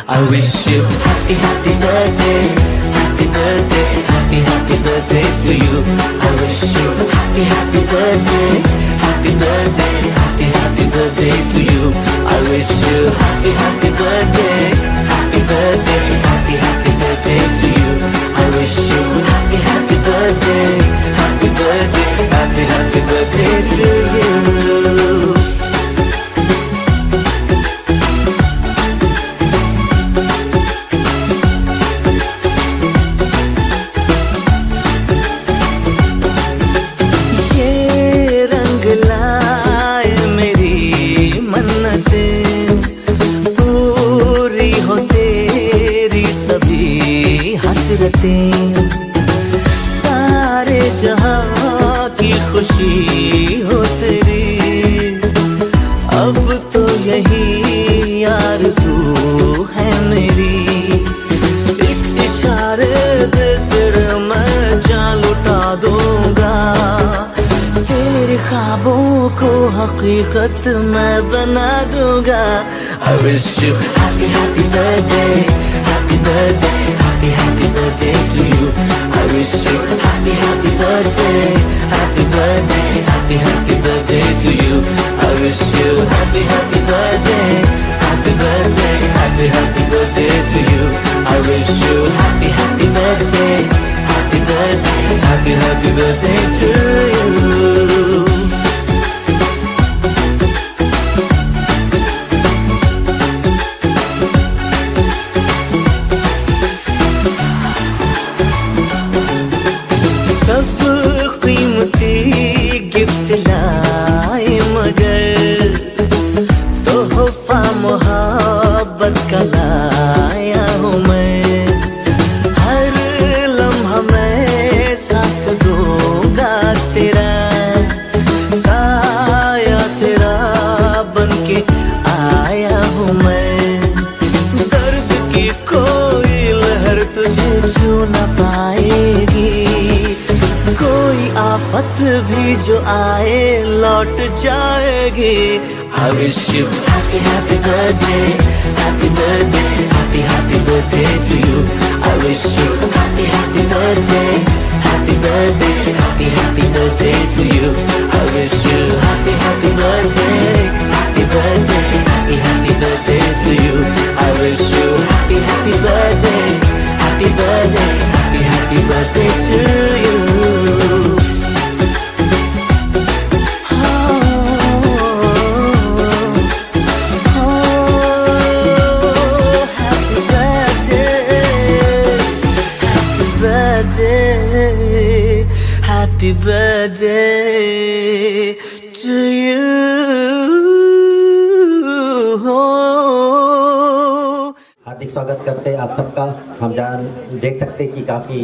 I wish you happy, happy birthday, happy birthday, happy, happy birthday to you. I wish you happy, happy birthday, happy birthday, happy, happy birthday to you. I wish you happy, happy birthday, happy birthday, happy, happy birthday to you. I wish you happy, happy birthday, happy birthday, happy, happy birthday to you. सारे जहां की खुशी हो तेरी, अब तो यही आरज़ू है मेरी। एक इशारे दे तेरे मैं जान लुटा दूंगा, तेरे ख्वाबों को हकीकत मैं बना दूंगा। I wish you happy, happy birthday, happy birthday, happy, happy birthday to you. I wish you happy, happy birthday, happy birthday, happy, happy birthday to you. I wish you happy, happy birthday, happy birthday, happy, happy birthday to you. I wish you happy, happy birthday, happy birthday, happy, happy birthday to you. Gift लाए मगर तोहफा मोहब्बत का लाया हूँ मैं। हर लम्हा मैं साथ दूंगा तेरा, साया तेरा बन के आया हूँ मैं। दर्द की कोई लहर तुझे छू न पाएगी, कोई आफत भी जो आए लौट जाएगी। I wish you happy, happy birthday, happy birthday, happy, happy birthday to you. I wish you happy, happy birthday, happy birthday, happy, happy birthday to you. I wish you happy, happy birthday, happy birthday, happy, happy birthday to you. I wish you happy, happy birthday, happy birthday, happy, happy birthday to you. Happy birthday to you. हार्दिक स्वागत करते हैं आप सबका। हम देख सकते हैं कि काफ़ी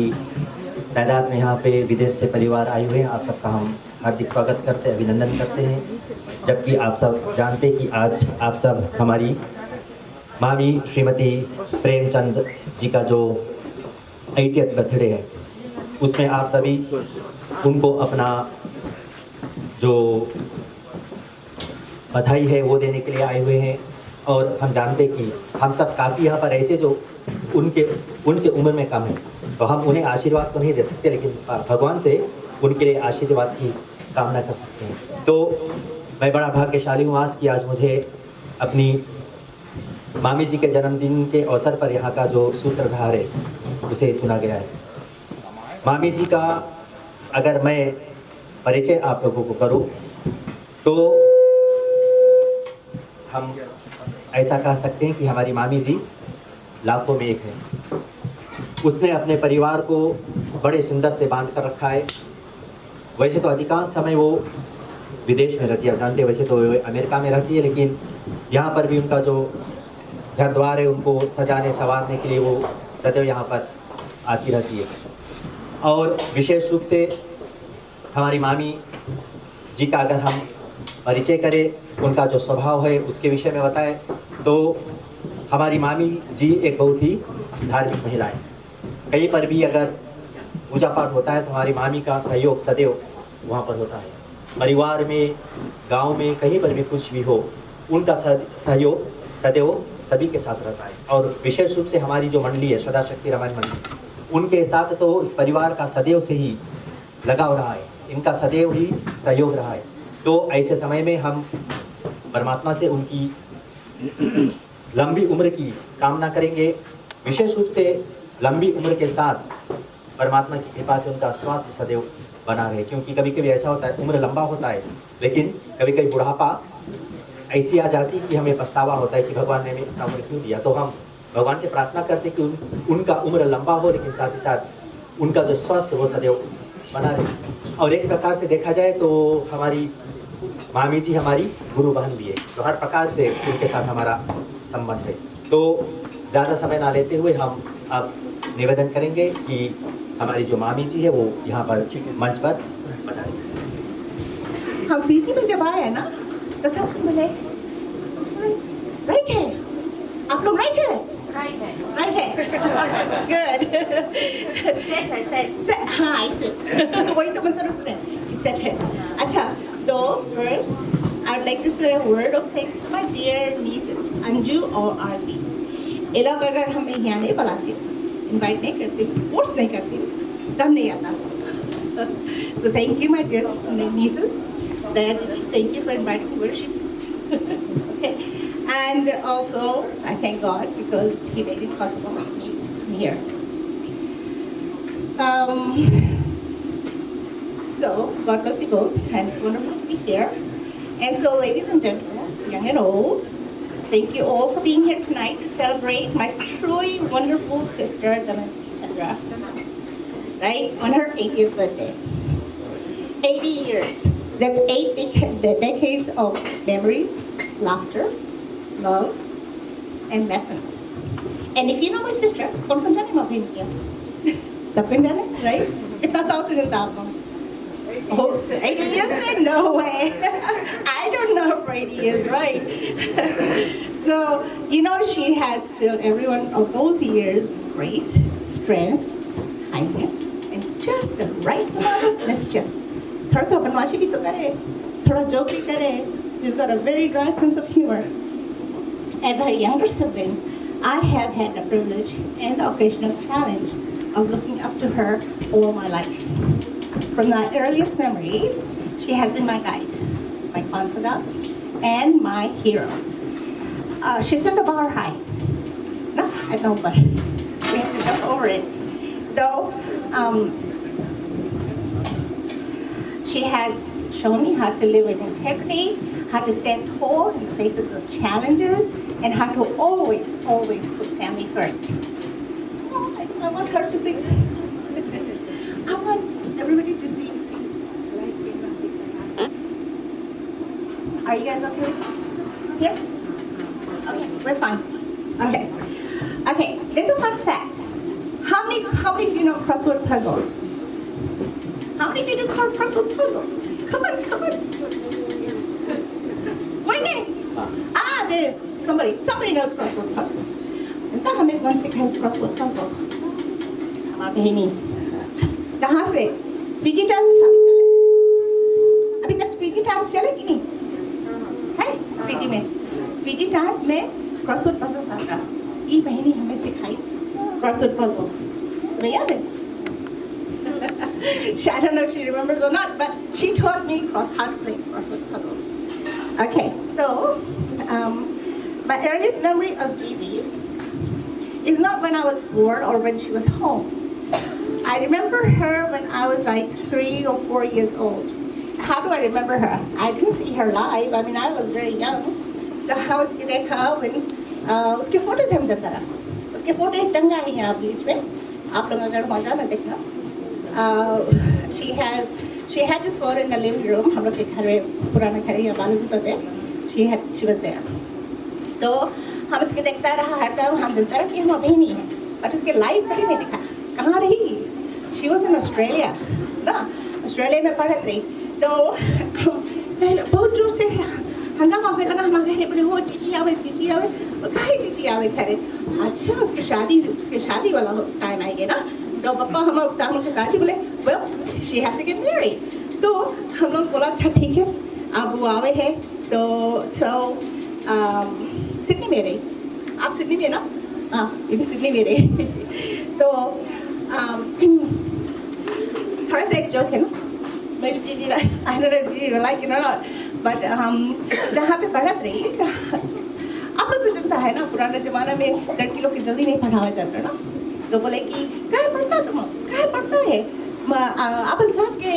तादाद में यहाँ पे विदेश से परिवार आए हुए हैं। आप सबका हम हार्दिक स्वागत करते हैं, अभिनंदन करते हैं। जबकि आप सब जानते हैं कि आज आप सब हमारी मामी श्रीमती प्रेमचंद जी का जो 80th बर्थडे है, उसमें आप सभी उनको अपना जो बधाई है वो देने के लिए आए हुए हैं। और हम जानते कि हम सब काफ़ी यहाँ पर ऐसे जो उनसे उम्र में कम है, तो हम उन्हें आशीर्वाद तो नहीं दे सकते, लेकिन भगवान से उनके लिए आशीर्वाद की कामना कर सकते हैं। तो मैं बड़ा भाग्यशाली हूँ आज कि आज मुझे अपनी मामी जी के जन्मदिन के अवसर पर यहाँ का जो सूत्रधार है उसे चुना गया है। मामी जी का अगर मैं परिचय आप लोगों को करूं तो हम ऐसा कह सकते हैं कि हमारी मामी जी लाखों में एक है। उसने अपने परिवार को बड़े सुंदर से बांध कर रखा है। वैसे तो अधिकांश समय वो विदेश में रहती है, आप जानते हैं, वैसे तो वो अमेरिका में रहती है, लेकिन यहाँ पर भी उनका जो घर द्वार है उनको सजाने संवारने के लिए वो सदैव यहाँ पर आती रहती है। और विशेष रूप से हमारी मामी जी का अगर हम परिचय करें, उनका जो स्वभाव है उसके विषय में बताएं, तो हमारी मामी जी एक बहुत ही धार्मिक महिला है। कहीं पर भी अगर पूजा पाठ होता है तो हमारी मामी का सहयोग सदैव वहाँ पर होता है। परिवार में, गांव में, कहीं पर भी कुछ भी हो, उनका सहयोग सदैव सभी के साथ रहता है। और विशेष रूप से हमारी जो मंडली है श्रद्धा शक्ति रामायण मंडली, उनके साथ तो इस परिवार का सदैव से ही लगाव रहा है, इनका सदैव ही सहयोग रहा है। तो ऐसे समय में हम परमात्मा से उनकी लंबी उम्र की कामना करेंगे, विशेष रूप से लंबी उम्र के साथ परमात्मा की कृपा से उनका स्वास्थ्य सदैव बना रहे। क्योंकि कभी कभी ऐसा होता है, उम्र लंबा होता है लेकिन कभी कभी बुढ़ापा ऐसी आ जाती कि हमें पछतावा होता है कि भगवान ने हमें इतना उम्र क्यों दिया। तो हम भगवान से प्रार्थना करते हैं कि उनका उम्र लंबा हो, लेकिन साथ ही साथ उनका जो स्वास्थ्य वो सदैव बना रहे। और एक प्रकार से देखा जाए तो हमारी मामी जी हमारी गुरु बहन भी है, तो हर प्रकार से उनके साथ हमारा संबंध है। तो ज़्यादा समय ना लेते हुए हम अब निवेदन करेंगे कि हमारी जो मामी जी है वो यहाँ पर मंच पर बताएंगे। हम फीजी में जब आए ना तो सब बोले राइट है, आप लोग राइट है, राइट है, गुड। हाँ ऐसे वही तो मतलब उसने सेट है। अच्छा, तो first I would like to say a word of thanks to my dear nieces Anju और आरती। ये लोग अगर हमें यहाँ नहीं बुलाते, इनवाइट नहीं करते, फोर्स नहीं करते, तब नहीं आता। So thank you my dear nieces, Daya ji, thank you for inviting me to worship. Okay, and also I thank God because He made it possible for me to come here. So God bless you both, and it's wonderful to be here. And so, ladies and gentlemen, young and old, thank you all for being here tonight to celebrate my truly wonderful sister, Damayanti Chandra, right, on her 80th birthday. 80 years. That's 8 decades of memories, laughter, love, and lessons. And if you know my sister, कौन कौन जाने माँ बहन क्या? सब कौन जाने, right? कितना साल से जानता आप लोग? Oh, 80 years? No way. I don't know for 80 years, right? So, you know, she has filled every one of those years with grace, strength, kindness, and just the right amount of mischief. थोड़ा तो बनवाशी भी तो करे, थोड़ा joke भी करे. She's got a very dry sense of humor. As her younger sibling, I have had the privilege and the occasional challenge of looking up to her all my life. From my earliest memories, she has been my guide, my confidant, and my hero. She set the bar high. No, I don't, but we have to jump over it. Though, she has shown me how to live with integrity, how to stand tall in the faces of challenges, and how to always, always put family first. Oh, I want her to sing. I want everybody to see. Are you guys okay with here? Okay, we're fine. Okay. Okay, there's a fun fact. How many of you know crossword puzzles? How many of you do crossword puzzles? Come on, come on. Wait a minute. There. Somebody knows crossword puzzles. And how many one has crossword puzzles? हमारा बहनी कहाँ से? Fiji times अभी तक Fiji times चले कि नहीं? है फीजी में? फीजी टाइम्स में क्रॉसवर्ड पजल्स आता है। ये बहनी हमें सिखाई क्रॉसवर्ड पजल्स। तुम्हें याद है? I don't know if she remembers or not, but she taught me how to play crossword puzzles. Okay, so my earliest memory of Gigi is not when I was born or when she was home. I remember her when I was like 3 or 4 years old. How do I remember her? I didn't see her live. I mean, I was very young. The house के देखा when उसके photo से हम जाता रहा. उसके photo एक टंगा है यहाँ बीच में. आप लोग अगर वहाँ जाना देखना. She had this photo in the living room. हम लोग के घर में पुराना घर है या बालू तो थे. She was there. तो हम इसके देखता रहा हर टाइम हम जानता रहा कि हम अभी नहीं है. But उसके लाइव कभी नहीं देखा. कहाँ रही? She was in Australia. ना ऑस्ट्रेलिया में पढ़त रही. तो बहुत जोर से हंगामा होने लगा. हमारे घर बोले हो जीजी आवे और कहीं जीजी आवे करे. अच्छा उसके शादी वाला टाइम आएगा ना. तो पापा हम के दादी बोले well she has to get married. तो हम लोग बोला अच्छा ठीक है अब वो आवे है. तो सिडनी में रही, आप सिडनी में ना, हाँ ये भी सिडनी में रही। तो थोड़ा सा एक जोक है ना, मेरी जीजी, आई डोंट नो जी लाइक इट और नॉट, बट हम जहाँ पे पढ़त रही, आप लोग तो जनता है ना, पुराने ज़माना में लड़की लोग की जल्दी नहीं पढ़ाया जाता ना, तो बोले कि क्या पढ़ता तुम, क्या पढ़ता है, अपन सास के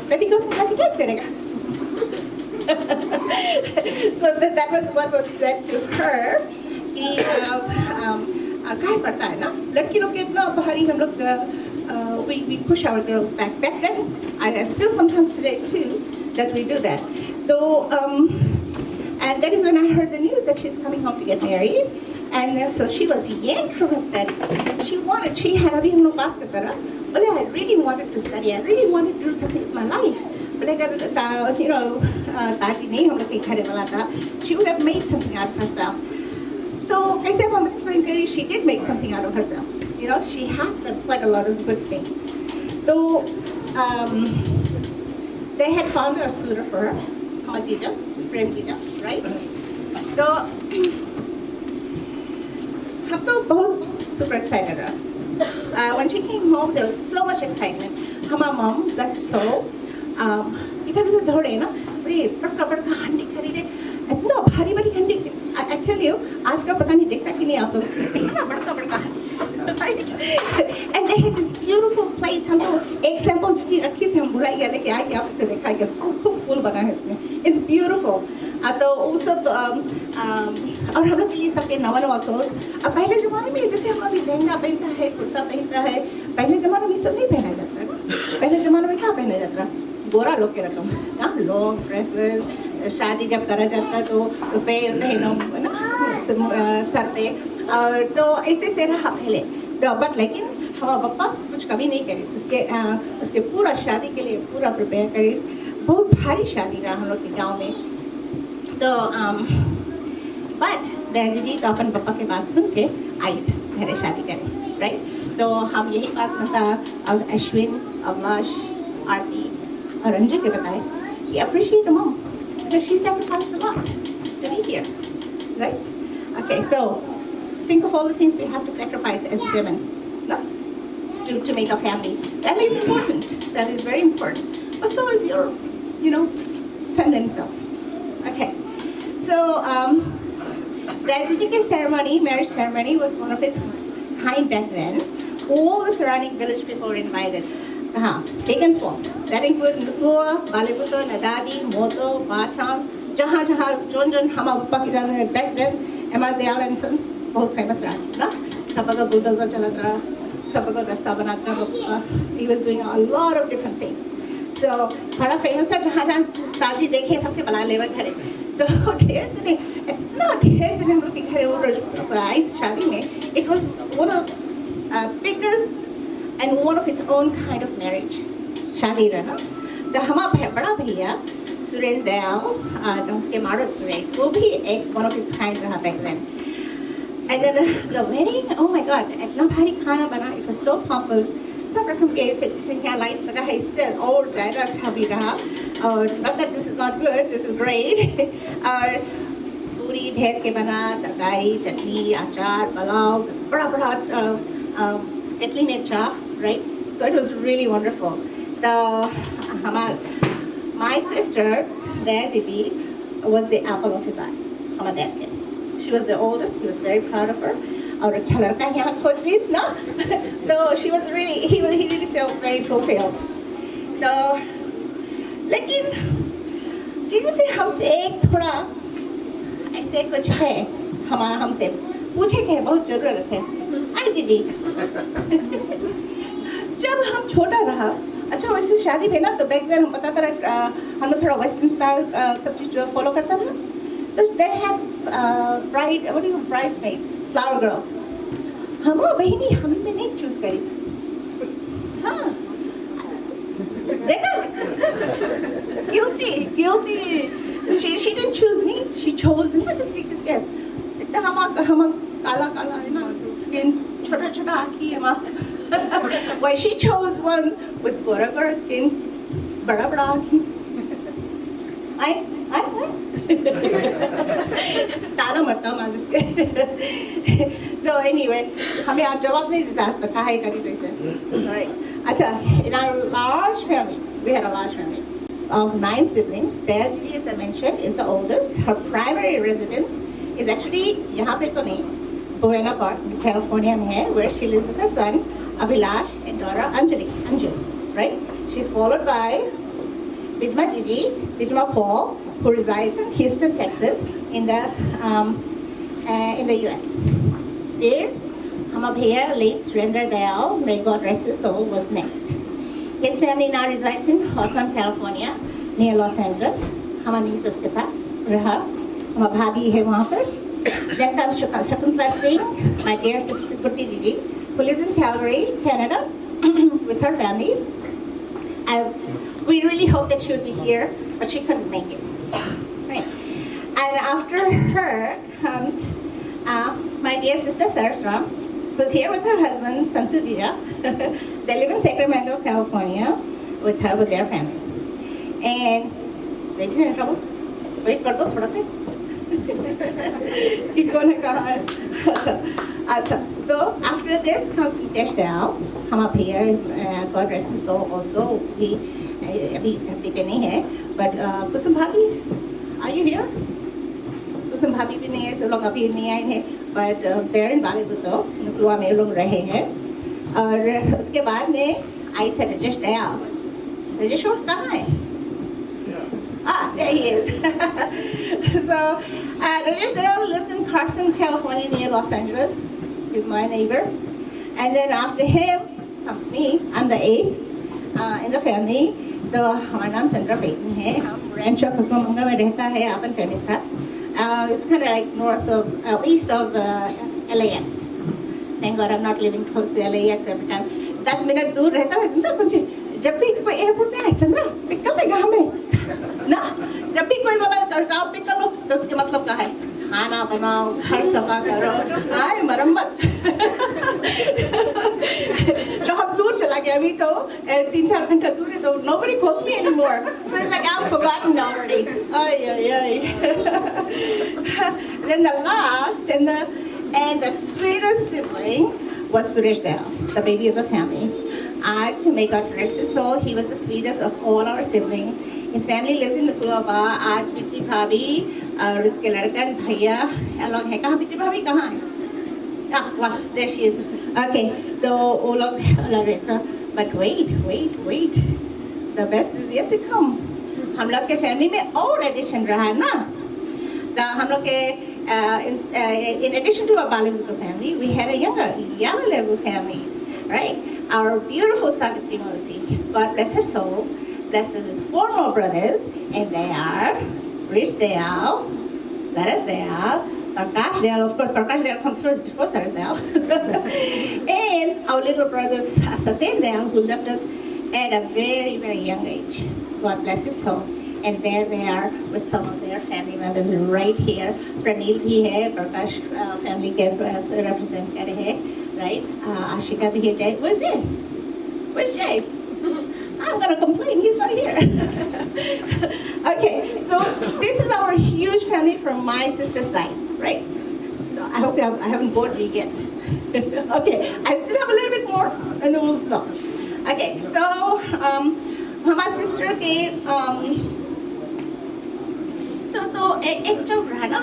पेटीकोट में जाके क्या करेगा। So that was what was said to her कि क्या पढ़ता है ना, लड़की लोग के इतना भारी हम लोग we push our girls back then, and still sometimes today too that we do that. So and that is when I heard the news that she's coming home to get married, and so she was yanked from her study. She had अभी हम लोग बात करते रहा, बोले I really wanted to study, I really wanted to do something with my life. बोले अगर ताजी नहीं हम लोग के घर वाला था, she would have made something out of herself. So कैसे अब हम explain करें, she did make something out of herself. You know, she has done quite a lot of good things. So they had found a suitor for her, Jija, Prem Jija, right? So हम तो बहुत super excited रहा. When she came home, there was so much excitement. हमारा mom, bless her soul, इधर उधर दौड़े ना, अरे बड़का बड़का हंडी खरीदे, इतना भारी भारी हंडी, I tell you, आज का पता नहीं देखता कि नहीं आप लोग, इतना बड़का बड़का हंडी, right? And they had this beautiful plates, हम तो एक sample जितनी रखी थी हम बुलाई गया लेके आए, आपको देखा कि खूब फूल बना है इसमें, it's beautiful. तो वो सब और हम लोग के लिए सबके नवा नवा क्लोथ्स, अब पहले ज़माने में जैसे हम अभी लहंगा पहनता है, कुर्ता पहनता है, पहले ज़माने में सब नहीं पहना जाता है ना, पहले ज़माने में क्या पहना जाता है, गोरा लोग के रकम ना, लॉन्ग ड्रेसेस, शादी जब करा जाता तो वेल पहनो ना सर पे, और तो ऐसे से रहा पहले तो, बट लेकिन हमारा पापा कुछ कभी नहीं करी उसके पूरा शादी के लिए पूरा प्रिपेयर करी, बहुत भारी शादी रहा हम लोग के गाँव में। तो बट दादी जी तो अपन पापा के बात सुन के आई घरे शादी करें, राइट? तो हम यही बात अब अश्विन, अवलाश, आरती और रंजन के बताए कि appreciate the mom because she sacrificed a lot to be here, right? Okay, so think of all the things we have to sacrifice as women, no? To make a family. That is important. That is very important. But so is your, feminine self. Okay. So the Ajijike ceremony, marriage ceremony, was one of its kind back then. All the surrounding village people were invited. Big and small. That included Nukua, Balibuto, Nadadi, Moto, Batam, Jahan, Jonjon, Hama, back then, MR Dayal and Sons, both famous ran. Sabaga bulldozer Chaladra, Sabaga Rasta Banatra, he was doing a lot of different things. So, बड़ा famous है जहाँ ताजी देखे सबके बला लेवर घरे तो ढेर जने इतना ढेर जने हम लोग के घरे वो आइस शादी में it was one of biggest and one of its own kind of marriage शादी रहा तो हमारा बड़ा भैया सुरेंद्र दयाल उसके मारुत सुरेश वो भी एक one of its kind रहा back then and then the wedding oh my god इतना भारी खाना बना it was so pompous सब रकम के संख्या लाइट्स लगा है इससे और ज़्यादा अच्छा भी रहा और not that this is not good this is great और पूरी ढेर के बना तरकारी चटनी अचार पुलाव बड़ा बड़ा केतली में चाय right so it was really wonderful the my sister Dadi was the apple of his eye हमारे dad के she was the oldest he was very proud of her और अच्छा लड़का यहाँ खोज ली ना तो she was really he really felt very fulfilled तो लेकिन चीज़ से हमसे एक थोड़ा ऐसे कुछ है हमारा हमसे पूछे के बहुत ज़रूरत है आई दीदी जब हम छोटा रहा अच्छा वैसे शादी में ना तो बैक देन हम पता करा हम लोग थोड़ा वेस्टर्न स्टाइल सब चीज़ फॉलो करता था तो they had bridesmaids flower girls हमारा बहनी हमें नहीं चूज करी हाँ देखा guilty she didn't choose me she chose me किसके इतना हम काला है ना skin छोटा आँखी हमारा why she chose ones with गोरा skin बड़ा आँखी I ताना मरता हूँ आज इसके तो anyway हमें आज जवाब नहीं दे सकता कहाँ है करी सही से right अच्छा in our large family we had a large family of 9 siblings. Their Gigi, as I mentioned, is the oldest. Her primary residence is actually यहाँ पे तो नहीं, Buena Park, California में है, where she lives with her son Abhilash and daughter Anjali, right? She's followed by Bijma Gigi, Bijma Paul, who resides in Houston, Texas, in the U.S. There, Hama Bhaiya, late Surrender Dayal, may God rest his soul, was next. His family now resides in Hawthorne, California, near Los Angeles. हमारी nieces के साथ रहा, हमारी भाभी है वहाँ पर. Then comes Shakuntala Singh, my dear sister Kutti Gigi, who lives in Calgary, Canada, with her family. We really hope that she would be here, but she couldn't make it. Right. And after her comes my dear sister Sarasram, who's here with her husband Santu Jija. They live in Sacramento, California, with their family. And they didn't have trouble. Wait कर दो थोड़ा से. कि कौन है कहाँ है? अच्छा. So after this comes Mitesh Dayal. हम आप here, God rest his soul also. भी अभी धरती पे नहीं है. But कुसुम भाभी, are you here? कुसुम भाभी भी नहीं है, सब लोग अभी नहीं आए हैं. But they're in Balibuto, नुक्लुआ में लोग रहे हैं. और उसके बाद में आई से राजेश दयाल. राजेश कहाँ है? There he is. So Rajesh Dayal lives in Carson, California, near Los Angeles. He's my neighbor. And then after him comes me. I'm the 8th in the family. तो हमारा नाम चंद्रा पेटन है. हम rancho Cucamonga में रहता है अपन family के साथ. It's kind of like east of LAX. Thank God I'm not living close to LAX every time. 10 minute दूर रहता है चंद्रा कुछ. जब भी कोई एयरपोर्ट में आए चंद्रा पिक कर लेगा हमें ना. जब भी कोई बोला जाओ पिक कर लो तो उसके मतलब क्या है? खाना बनाओ, घर सफा करो, आए मरम्मत. तो हम दूर चला गया अभी तो 3-4 घंटा दूर है तो nobody calls me anymore. So it's like I'm forgotten already. Ay. Then the last and the sweetest sibling was Suresh Dayal, the baby of the family. Aj, may God rest his soul, he was the sweetest of all our siblings. His family lives in Nukulaba. Aj Bitti Bhabhi और उसके लड़का भैया अलग है. कहाँ बिट्टी भाभी कहाँ है? Wow, there she is. Okay, तो वो लोग अलग रहता. But wait, the best is yet to come. हम लोग के family में और addition रहा ना. तो हम लोग के in addition to our Balibuto family, we had a younger Yalalevu family, right? Our beautiful Savitri Mosi, God bless her soul, blessed us with 4 more brothers, and they are Rich Dayal, Saras Dayal, Prakash Dayal. Of course, Prakash Dayal comes first before Saras Dayal. And our little brothers Saten Dayal, who left us at a very, very young age. God bless his soul. And there they are with some of their family members right here. Pranil bhi hai, Prakash family ke represent kar hai, right? Ashika bhi hai. Where's Jay? Where's Jay? I'm gonna complain, he's not here. Okay, so this is our huge family from my sister's side, right? So I hope I haven't bored you yet. Okay, I still have a little bit more and then we'll stop. Okay, so हमारी sister के तो एक जो रहा ना,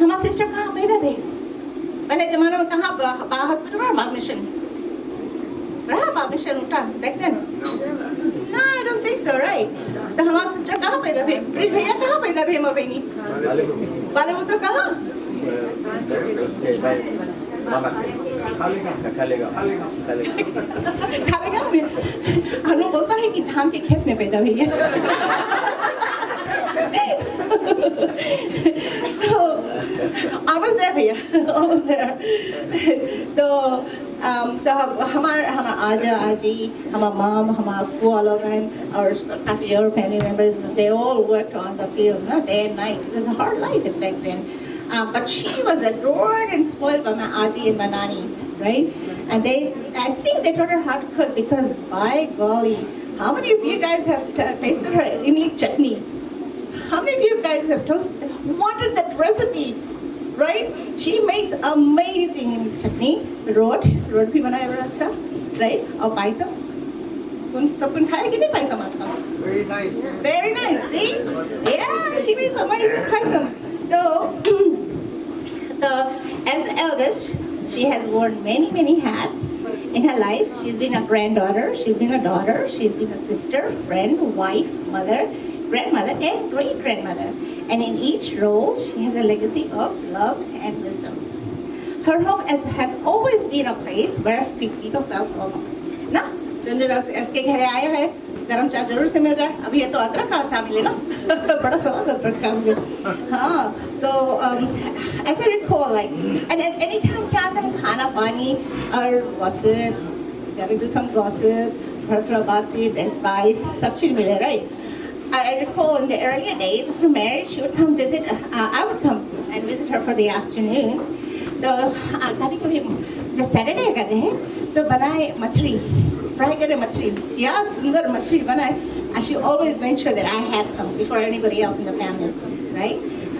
हमारी sister कहाँ पैदा हुई? पहले जमाने में कहाँ बा hospital में बाग मिशन रहा बाग मिशन उठा back then? No, I don't think so, right? तो हमारी sister कहाँ पैदा हुई? प्रिय भैया कहाँ पैदा हुई मबेनी? बालीवुड तो कहाँ? खालेगा में हम लोग बोलता है कि धान के खेत में पैदा हुई है. So I was there भैया, I was there. तो हमारा आजा आजी, हमारा mom, हमारा फुआ लोग और काफी और family members, they all worked on the fields, day and night. It was a hard life back then. But she was adored and spoiled by my aji and my nani, right? And I think they taught her how to cook because, by golly, how many of you guys have tasted her imli chutney? How many of you guys have wanted that recipe, right? She makes amazing chutney, road भी बनाया बड़ा अच्छा, right? और पायसम, सब कुछ खाया कि नहीं पायसम आज का? Very nice. Very nice, see? Yeah, she makes amazing paisam. So, as the eldest, she has worn many, many hats in her life. She's been a granddaughter, she's been a daughter, she's been a sister, friend, wife, mother, grandmother, and great-grandmother. And in each role, she has a legacy of love and wisdom. Her home has always been a place where people felt welcome. ना चंद्र के घर आए हैं गरम चाय जरूर से मिल जाए अभी ये तो अदरक का चाय मिले ना बड़ा स्वाद अदरक का मुझे हाँ तो as I recall like and at any time क्या आता है खाना पानी और gossip gotta do some gossip थोड़ा बातचीत advice सब चीज मिले right I recall in the earlier days of her marriage she would come visit I would come and visit her for the afternoon तो कभी जब Saturday कर रहे हैं तो बनाए मछली फ्राई करे मछली या सुंदर मछली बनाए and she always made sure that I had some before anybody else in the family right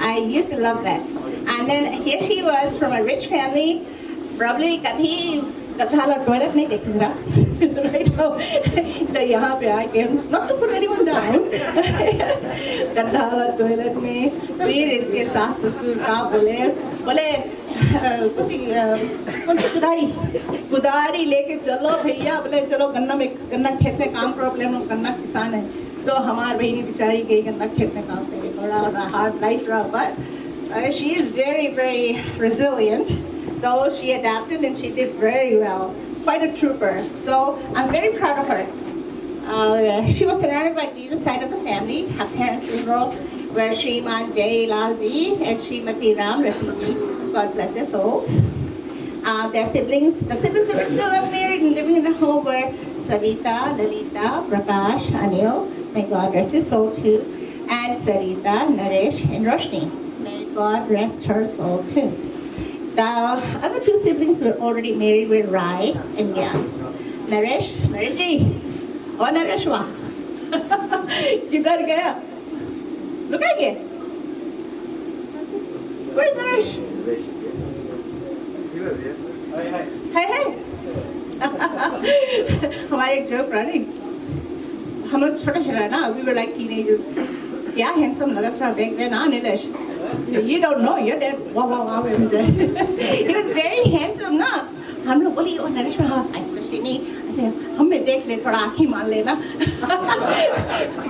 I used to love that and then here she was from a rich family probably कभी कथाला toilet नहीं देखी जरा right तो यहाँ पे आके not to put anyone down कथाला toilet में फिर इसके सास ससुर का बोले कुछ कुदारी लेके चलो भैया बोले चलो गन्ना खेत में काम करो बोले हम लोग गन्ना किसान है तो हमारी बहनी बेचारी गई गन्ना खेत में काम करेगी थोड़ा हार्ड लाइफ रहा but she is very very resilient though she adapted and she did very well quite a trooper so I'm very proud of her she was surrounded by Jesus side of the family her parents were Shriman Jay Lalji and Srimati Ram Refugee God bless their souls. Their siblings, the siblings that are still unmarried and living in the home were Savita, Lalita, Prakash, Anil, may God rest his soul too, and Sarita, Naresh, and Roshni. May God rest her soul too. The other two siblings were already married with Rai and Gyan. Naresh ji, oh Naresh wa, kidhar gaya? Look at it. Where's Naresh? Hey, hey. हमारे एक joke रहा नहीं हम लोग छोटे छोटे ना we were like teenagers क्या handsome लगा था back then ना Nilesh you don't know you're dead wow wow wow he was very handsome ना हम लोग बोली ओ नरेश हाँ especially me हमें देख ले थोड़ा आँखें मान लेना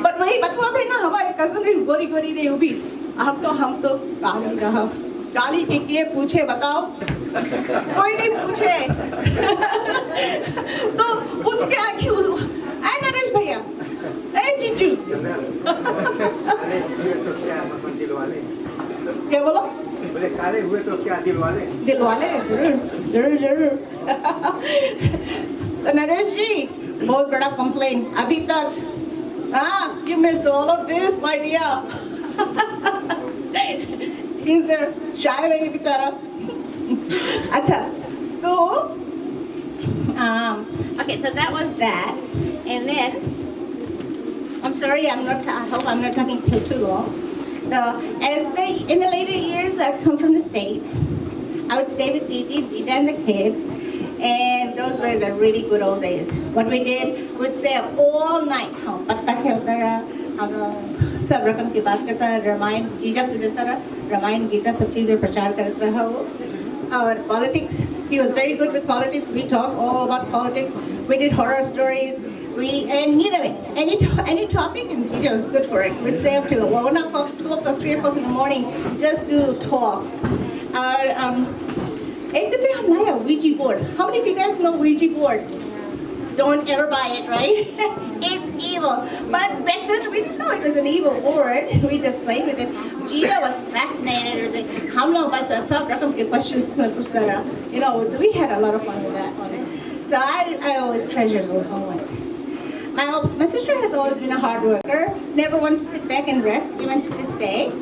but वही बतवा भी ना हमारे cousin भी गोरी गोरी नहीं हुई हम तो काली रहा काली के किए पूछे बताओ कोई नहीं पूछे तो पूछ के आखिर ऐ नरेश भैया ऐ जीजू क्या बोला बोले काले हुए तो क्या दिल वाले जरूर तो नरेश जी बहुत बड़ा कंप्लेन अभी तक you missed all of this my dear he's there shy है ये बेचारा अच्छा तो okay so that was that and then I'm sorry I hope I'm not talking too long so in the later years I've come from the States I would stay with Didi and the kids and those were the really good old days what we did we would stay up all night हम पत्ता खेलते रहा हम सब रकम की बात करता है रामायण जीजा तो देता रहा रामायण गीता सब चीज़ में प्रचार करता रहा वो और politics he was very good with politics we talked all about politics we did horror stories and any topic and Gita was good for it we'd stay up till 1 o'clock 2 o'clock 3 o'clock in the morning just to talk एक दफे हम लाया Ouija board how many of you guys know Ouija board don't ever buy it, right? It's evil. But back then we didn't know it was an evil board. We just played with it. Gita was fascinated with it. हम लोग बस सब रकम के questions उसमें पूछता रहा. You know, we had a lot of fun with that one. So I always treasure those moments. My sister has always been a hard worker. Never wanted to sit back and rest, even to this day.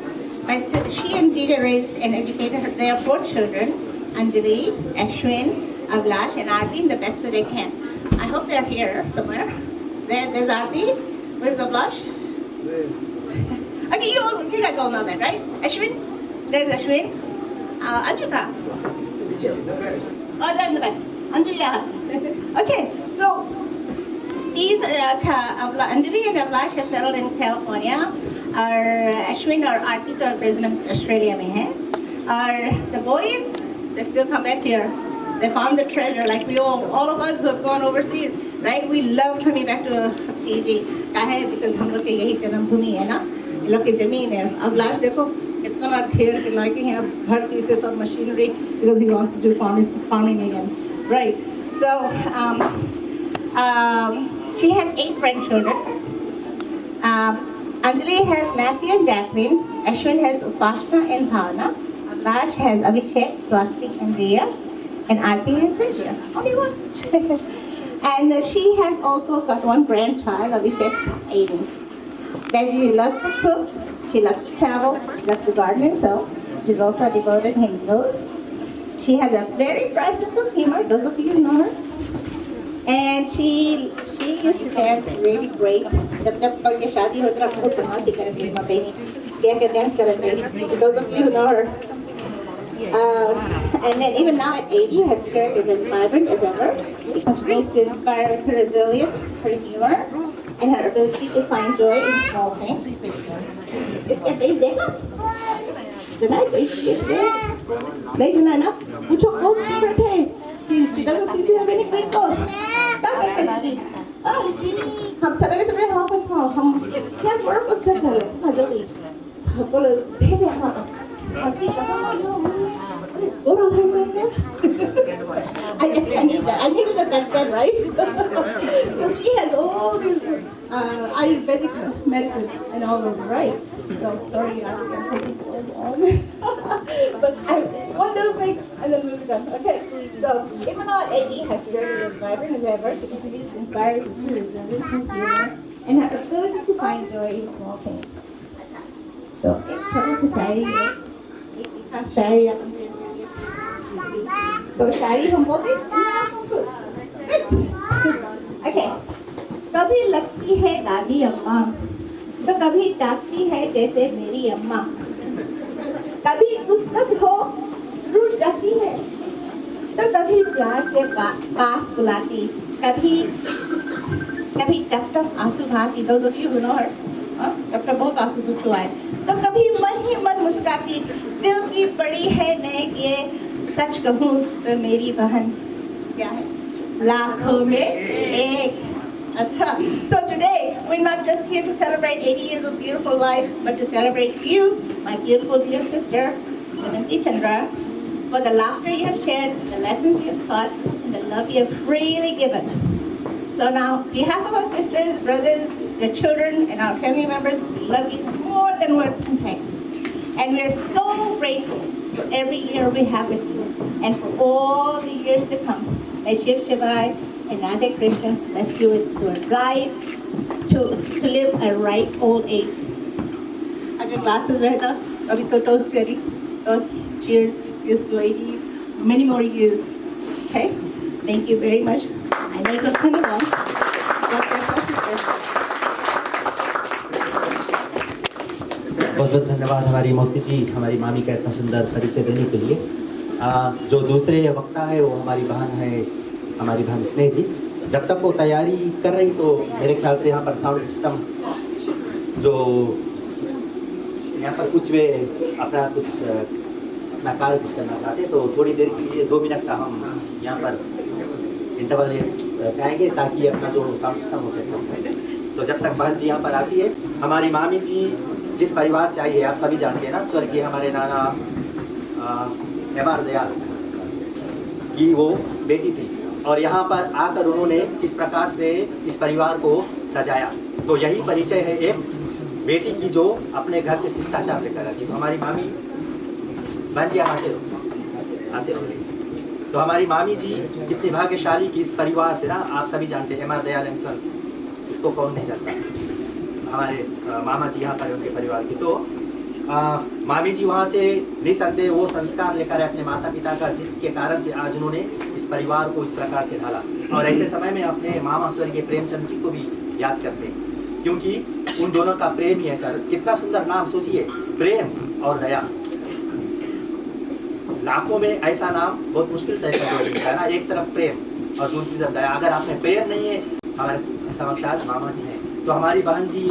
She and Gita raised and educated their 4 children, Anjali, Ashwin, Avlash, and Aarti in the best way they can. I hope they're here somewhere. There's Aarti. Where's the blush? Okay, you You guys all know that, right? Ashwin? There's Ashwin. Anjuka? Oh, there in the back. Anju, yeah. Okay, so these Anjali and Ablash have settled in California. Our Ashwin और आरती तो Brisbane, Australia में हैं. Our the boys, they still come back here. They found the treasure, like we all of us who have gone overseas, right? We love coming back to Fiji. काहे? Because हम लोग के यही जन्मभूमि है ना, ये लोग की जमीन है. अभिलाष देखो कितना ढेर के लाके हैं अब भरती से सब machinery because he wants to do farming again, right? So she has 8 grandchildren. Anjali has Matthew and Jacqueline. Ashwin has Upashna and Bhavna. Ablash has Abhishek, Swastik and Riya. And Aarti and Cynthia. Only one. And she has also got one grandchild, Abhishek, Aiden. Then she loves to cook, she loves to travel, she loves to garden herself. She's also a devoted Hindu. She has a very bright sense of humor, those of you who know her. And she used to dance really great. जब कल के शादी होता है बहुत जमा सी कर रही है क्या dance कर रही है. Those of you who know her. And then even now at 80, her spirit is as vibrant as ever. It continues to inspire with her resilience, her humor, and her ability to find joy in small things. इसके face देखा? जना face नहीं जना ना? पूछो कौन secret है? She doesn't seem to have any crinkles. क्या करते हैं? हम सवेरे वापस आओ हम क्या work with such a जल्दी हमको भेजे वापस I need that. I needed that back then, right? So she has all this Ayurvedic medicine and all of it, right? So sorry, I'm taking so long. But one little thing, and then we'll be done. Okay, so even though AD has spirit as vibrant as ever, she continues to inspire us through resilience and humor and her ability to find joy in small things. So एक छोटी सी शायरी है, एक शायरी अपन तो शायरी हम बोलते Okay. कभी लगती है दादी अम्मा तो कभी डांटती है जैसे मेरी अम्मा कभी गुस्सा हो रूठ जाती है तो कभी प्यार से पास बुलाती कभी टप आंसू बहाती those of you who know her टप बहुत आंसू छुआ है तो कभी मन ही मन मुस्काती दिल की बड़ी है नेक ये सच कहूँ तो मेरी बहन क्या है लाखों में एक अच्छा so today we're not just here to celebrate 80 years of beautiful life but to celebrate you my beautiful dear sister Ananti Chandra for the laughter you have shared the lessons you have taught and the love you have freely given so now on behalf of our sisters brothers their children and our family members we love you more than words can say and we are so grateful for every year we have with you and for all the years to come. May Shiv Shivai and Radha Krishna bless you with your drive to live a right old age. Agar glasses rehta, abhi to toast kari. So cheers, here's to 80, many more years. Okay? Thank you very much. I know it was kind of long. God bless our sisters. बहुत बहुत धन्यवाद हमारी मौसी जी हमारी मामी का इतना सुंदर परिचय देने के लिए जो दूसरे वक्ता है वो हमारी बहन है हमारी बहन स्नेह जी जब तक वो तैयारी कर रही तो मेरे ख्याल से यहाँ पर साउंड सिस्टम जो यहाँ पर कुछ वे अपना कार्य कुछ करना चाहते तो थोड़ी देर के लिए 2 मिनट का हम यहाँ पर इंटरवल चाहेंगे ताकि अपना जो साउंड सिस्टम हो सके तो जब तक बहन जी यहाँ पर आती है हमारी मामी जी जिस परिवार से आई है आप सभी जानते हैं ना स्वर्गीय हमारे नाना एम.आर. दयाल की वो बेटी थी और यहाँ पर आकर उन्होंने किस प्रकार से इस परिवार को सजाया तो यही परिचय है एक बेटी की जो अपने घर से शिष्टाचार लेकर आती है हमारी मामी बहन जी आते रहो तो हमारी मामी जी कितनी भाग्यशाली की इस परिवार से ना आप सभी जानते हैं एम.आर. दयाल एंड सन्स इसको कौन नहीं जानता हमारे मामा जी यहाँ पर उनके परिवार की तो मामी जी वहाँ से निसंदेह वो संस्कार लेकर अपने माता पिता का जिसके कारण से आज उन्होंने इस परिवार को इस प्रकार से ढाला और ऐसे समय में अपने मामा स्वर्गीय प्रेमचंद जी को भी याद करते हैं क्योंकि उन दोनों का प्रेम ही है सर। कितना सुंदर नाम, सोचिए, प्रेम और दया। लाखों में ऐसा नाम बहुत मुश्किल से ऐसा कोई मिलता है ना। एक तरफ प्रेम और दूसरी तरफ दया। अगर आप में प्रेम नहीं है, हमारे समक्ष आज मामा जी हैं, तो हमारी बहन जी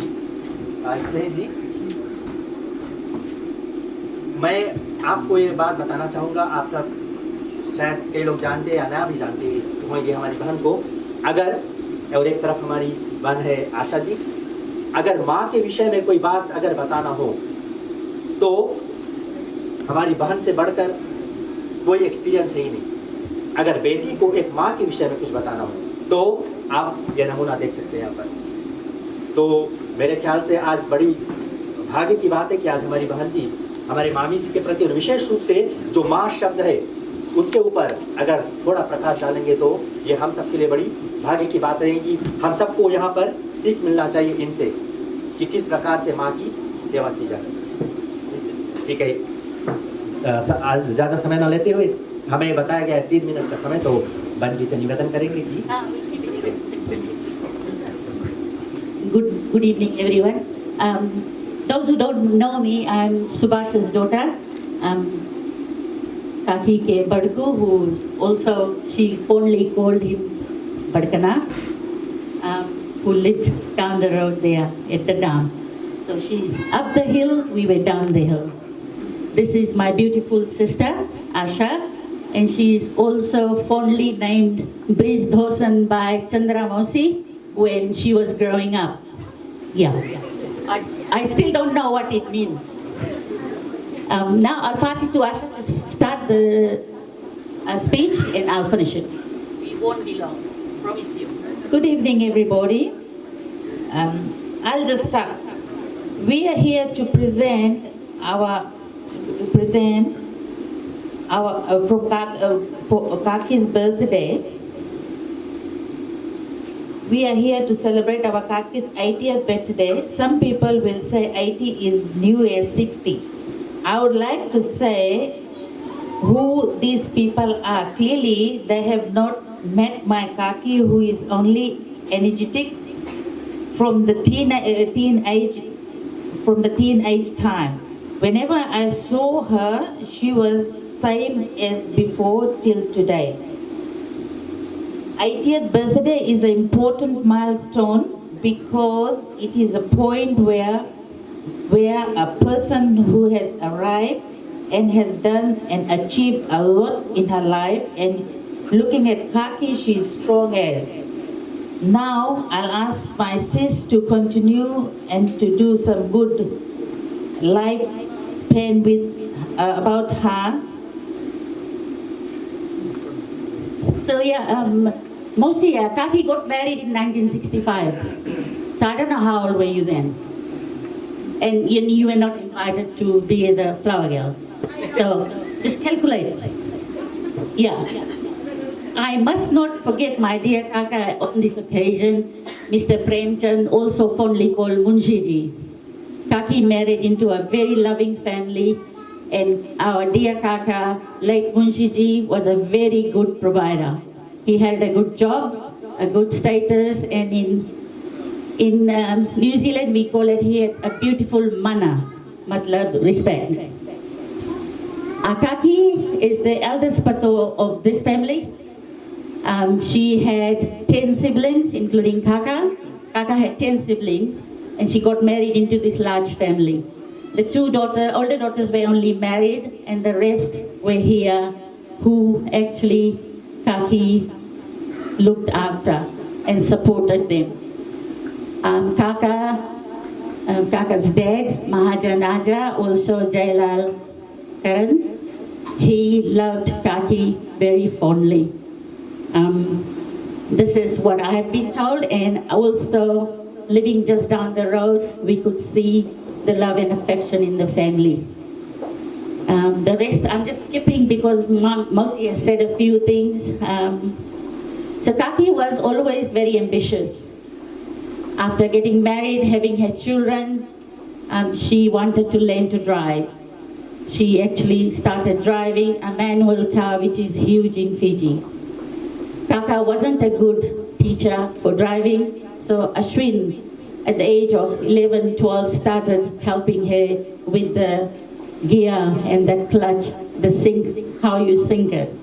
स्नेह जी, मैं आपको ये बात बताना चाहूँगा, आप सब शायद कई लोग जानते हैं या ना भी जानते होंगे हमारी बहन को। अगर, और एक तरफ हमारी बहन है आशा जी, अगर माँ के विषय में कोई बात अगर बताना हो तो हमारी बहन से बढ़कर कोई एक्सपीरियंस है ही नहीं। अगर बेटी को एक माँ के विषय में कुछ बताना हो तो आप ये नमूना देख सकते हैं यहाँ पर। तो मेरे ख्याल से आज बड़ी भाग्य की बात है कि आज हमारी बहन जी हमारे मामी जी के प्रति, और विशेष रूप से जो माँ शब्द है उसके ऊपर अगर थोड़ा प्रकाश डालेंगे तो ये हम सबके लिए बड़ी भाग्य की बात रहेगी। हम सबको यहाँ पर सीख मिलना चाहिए इनसे कि किस प्रकार से माँ की सेवा की जा सकती है। ठीक है, आज ज़्यादा समय न लेते हुए हमें बताया गया 3 मिनट का समय, तो बहन जी से निवेदन करेंगे कि Good evening, everyone. Those who don't know me, I'm Subhash's daughter, Kaki ke Badku, who also, she fondly called him Badkana, who lived down the road there at the dam. So she's up the hill, we were down the hill. This is my beautiful sister, Asha, and she's also fondly named Brij Dhosan by Chandra Mosi when she was growing up. Yeah. I still don't know what it means. Now I'll pass it to Asha to start the speech and I'll finish it. We won't be long, promise you. Good evening, everybody. I'll just start. We are here to present our for Kaki's birthday. We are here to celebrate our Kaki's 80th birthday. Some people will say 80 is new as 60. I would like to say who these people are. Clearly, they have not met my Kaki, who is only energetic from the teenage time. Whenever I saw her, she was same as before till today. 80th birthday is an important milestone because it is a point where a person who has arrived and has done and achieved a lot in her life, and looking at Kaki, she is strong as. Now I'll ask my sis to continue and to do some good life spent with about her. So yeah, mostly Kaki got married in 1965. So I don't know how old were you then. And you were not invited to be the flower girl. So just calculate. Yeah. I must not forget my dear Kaka on this occasion, Mr. Premchand, also fondly called Munshiji. Kaki married into a very loving family, and our dear Kaka, late Munshiji, was a very good provider. He held a good job, a good status, and in New Zealand we call it here a beautiful mana, matlab respect. Kaki is the eldest pato of this family. She had 10 siblings, including Kaka. Kaka had 10 siblings, and she got married into this large family. The older daughters were only married, and the rest were here, who actually Kaki looked after and supported them. Kaka's dad, Mahajan Aja, also Jailal Karan, he loved Kaki very fondly. This is what I have been told, and also living just down the road, we could see the love and affection in the family. The rest I'm just skipping because Mom mostly has said a few things. So Kaki was always very ambitious. After getting married, having her children, she wanted to learn to drive. She actually started driving a manual car, which is huge in Fiji. Kaka wasn't a good teacher for driving, so Ashwin at the age of 11, 12, started helping her with the gear and that clutch, the sink, how you sink it.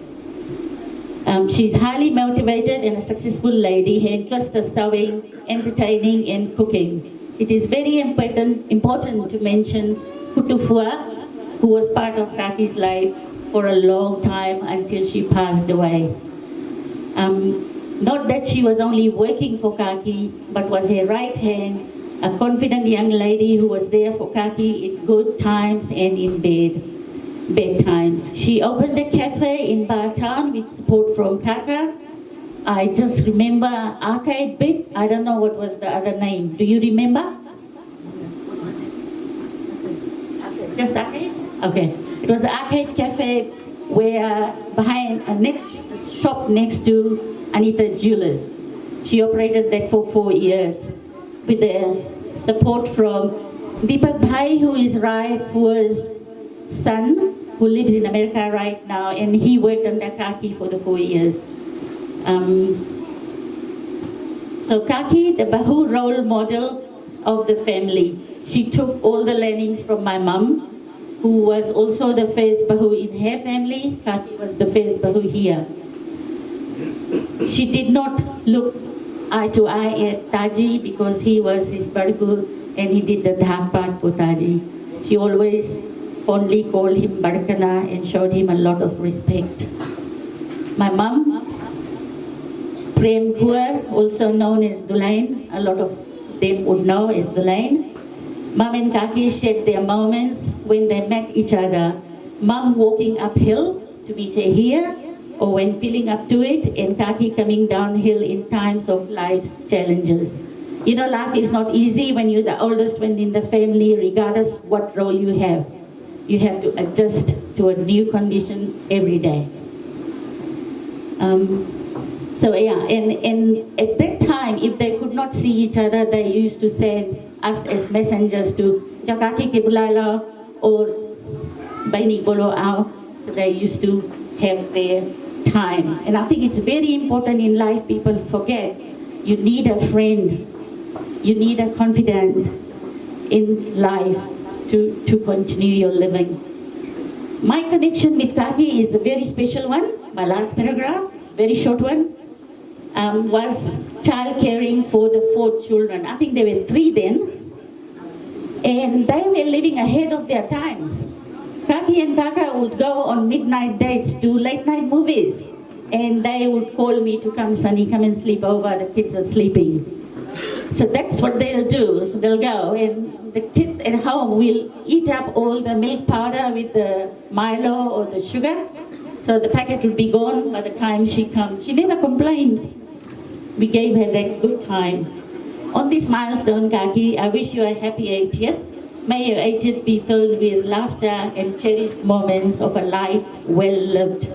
She's highly motivated and a successful lady. Her interests are sewing, entertaining, and cooking. It is very important to mention Kutufua, who was part of Kaki's life for a long time until she passed away. Not that she was only working for Kaki, but was her right hand, a confident young lady who was there for Kaki in good times and in bad times. She opened a cafe in Bartown with support from Kaka. I just remember Arcade Bit. I don't know what was the other name. Do you remember? Just Arcade? Okay. It was the Arcade Cafe where behind a shop next to Anita Jewelers. She operated that for 4 years with the support from Deepak Bhai, who is Rai Fua's son, who lives in America right now, and he worked under Kaki for the 4 years. So Kaki, the Bahu role model of the family. She took all the learnings from my mum, who was also the first Bahu in her family. Kaki was the first Bahu here. She did not look eye to eye at Taji because he was his Bargur and he did the dham part for Taji. She always fondly called him Barkana and showed him a lot of respect. My mum, Prem Kaur, also known as Dulain, a lot of them would know as Dulain. Mum and Kaki shared their moments when they met each other. Mum walking uphill to meet her here, or when feeling up to it, and Kaki coming downhill in times of life's challenges. You know, life is not easy when you're the oldest one in the family, regardless what role you have. You have to adjust to a new condition every day. And at that time, if they could not see each other, they used to send us as messengers to Jakaki ke bulala or Baini bolo ao. So they used to have their time. And I think it's very important in life, people forget, you need a friend, you need a confidant in life to continue your living. My connection with Kaki is a very special one. My last paragraph, very short one, was child caring for the 4 children. I think there were 3 then. And they were living ahead of their times. Kaki and Kaka would go on midnight dates, do late night movies. And they would call me to come, Sunny, come and sleep over, the kids are sleeping. So that's what they'll do. So they'll go and the kids at home will eat up all the milk powder with the Milo or the sugar. So the packet would be gone by the time she comes. She never complained. We gave her that good time. On this milestone, Kaki, I wish you a happy 80th. May your 80th be filled with laughter and cherished moments of a life well lived.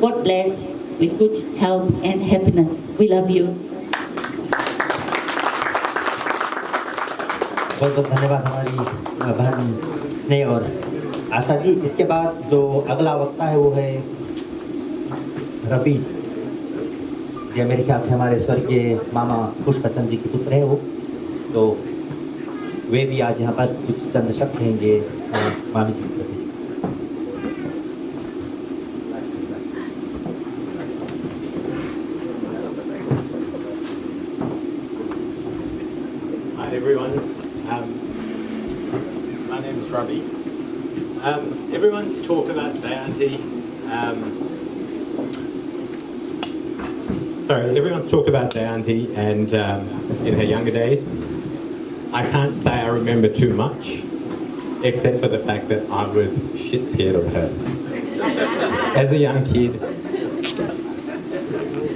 God bless, with good health and happiness. We love you. बहुत बहुत धन्यवाद हमारी बहन स्नेह और आशा जी। इसके बाद जो अगला वक्ता है वो है रवि जी। मेरे ख्याल से हमारे स्वर्गीय मामा पुष्पचंद जी के पुत्र हैं वो, तो वे भी आज यहाँ पर कुछ चंद शब्द कहेंगे मामी जी की तरफ से। Hi everyone. My name is Ravi. Everyone's talked about Dayanti. Everyone's talked about Dayanti and in her younger days. I can't say I remember too much, except for the fact that I was shit scared of her. As a young kid,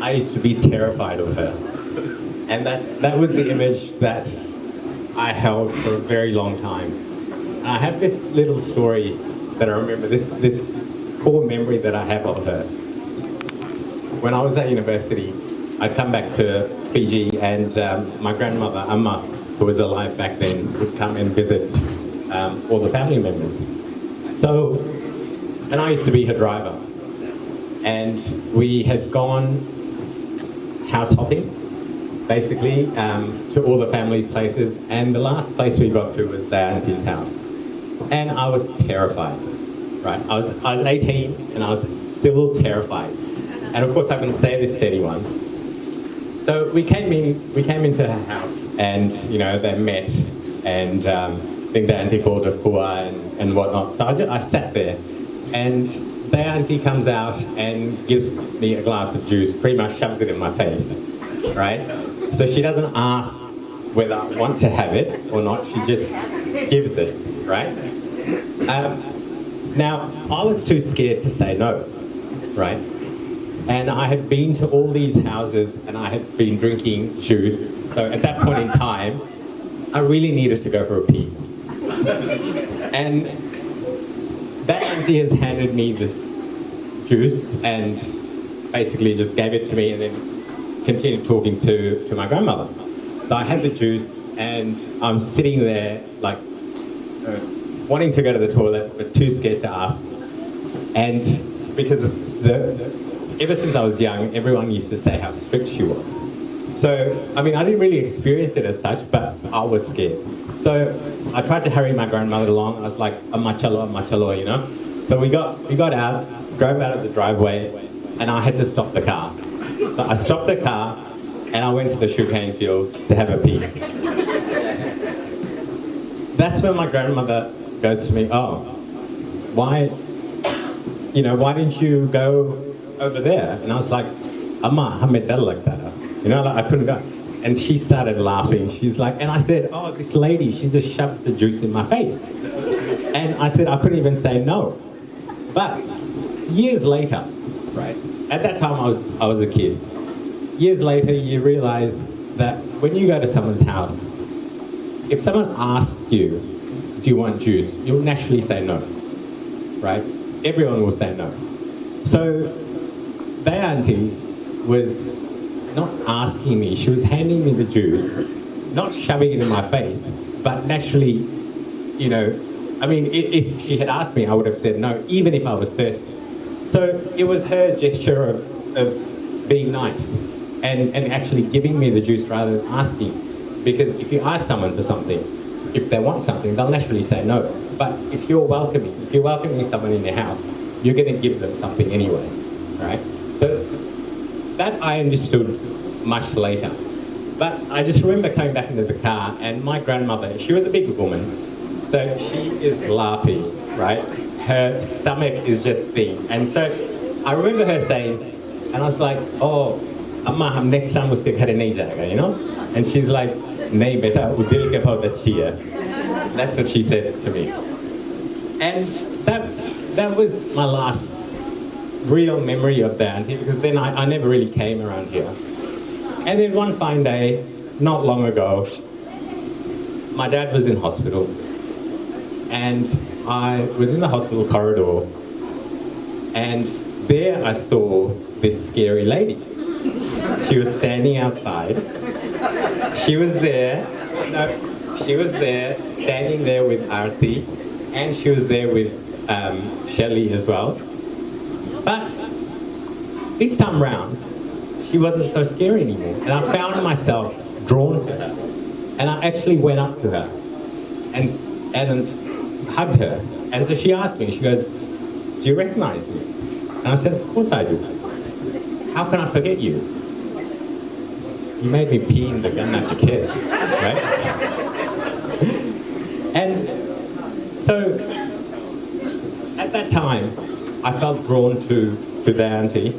I used to be terrified of her. And that was the image that I held for a very long time. And I have this little story that I remember, this core memory that I have of her. When I was at university, I'd come back to Fiji and my grandmother, Amma, who was alive back then, would come and visit all the family members. So, and I used to be her driver. And we had gone house hopping basically, to all the family's places. And the last place we got to was their auntie's house. And I was terrified, right? I was 18 and I was still terrified. And of course I couldn't say this to anyone. So we came into her house and, you know, they met and I think the auntie called her kua and whatnot. So I sat there and the auntie comes out and gives me a glass of juice, pretty much shoves it in my face, right? So she doesn't ask whether I want to have it or not, she just gives it, right? Now, I was too scared to say no, right? And I had been to all these houses and I had been drinking juice. So at that point in time, I really needed to go for a pee. And that auntie has handed me this juice and basically just gave it to me and then continued talking to my grandmother. So I had the juice and I'm sitting there like wanting to go to the toilet but too scared to ask. And because ever since I was young, everyone used to say how strict she was. So, I mean, I didn't really experience it as such, but I was scared. So I tried to hurry my grandmother along. I was like, machalo, you know? So we got out, drove out of the driveway, and I had to stop the car. So I stopped the car, and I went to the sugarcane fields to have a pee. That's when my grandmother goes to me, oh, why didn't you go over there? And I was like, Amma, hamedal like that. You know, like, I couldn't go. And she started laughing. She's like, and I said, oh, this lady, she just shoves the juice in my face. And I said, I couldn't even say no. But years later, right, at that time I was a kid. Years later, you realize that when you go to someone's house, if someone asks you, do you want juice? You'll naturally say no, right? Everyone will say no. So their auntie was not asking me, she was handing me the juice, not shoving it in my face, but naturally, you know, I mean, if she had asked me, I would have said no, even if I was thirsty. So it was her gesture of being nice and actually giving me the juice rather than asking. Because if you ask someone for something, if they want something, they'll naturally say no. But if you're welcoming someone in your house, you're going to give them something anyway, right? So that I understood much later. But I just remember coming back into the car and my grandmother, she was a big woman, so she is laughing, right? Her stomach is just thin. And so I remember her saying, and I was like, oh, Amma, hum next time uske ghare nahi jayega, you know? And she's like, nahi beta, wo dil ke bahut achhi hai. That's what she said to me. And that was my last real memory of the auntie, because then I never really came around here. And then one fine day, not long ago, my dad was in hospital and I was in the hospital corridor and there I saw this scary lady. She was standing outside. She was there standing there with Aarti, and she was there with Shelley as well. But this time round, she wasn't so scary anymore. And I found myself drawn to her. And I actually went up to her and hugged her. And so she asked me, she goes, do you recognize me? And I said, of course I do. How can I forget you? You made me pee in the gun as a kid, right? And so at that time, I felt drawn to the auntie,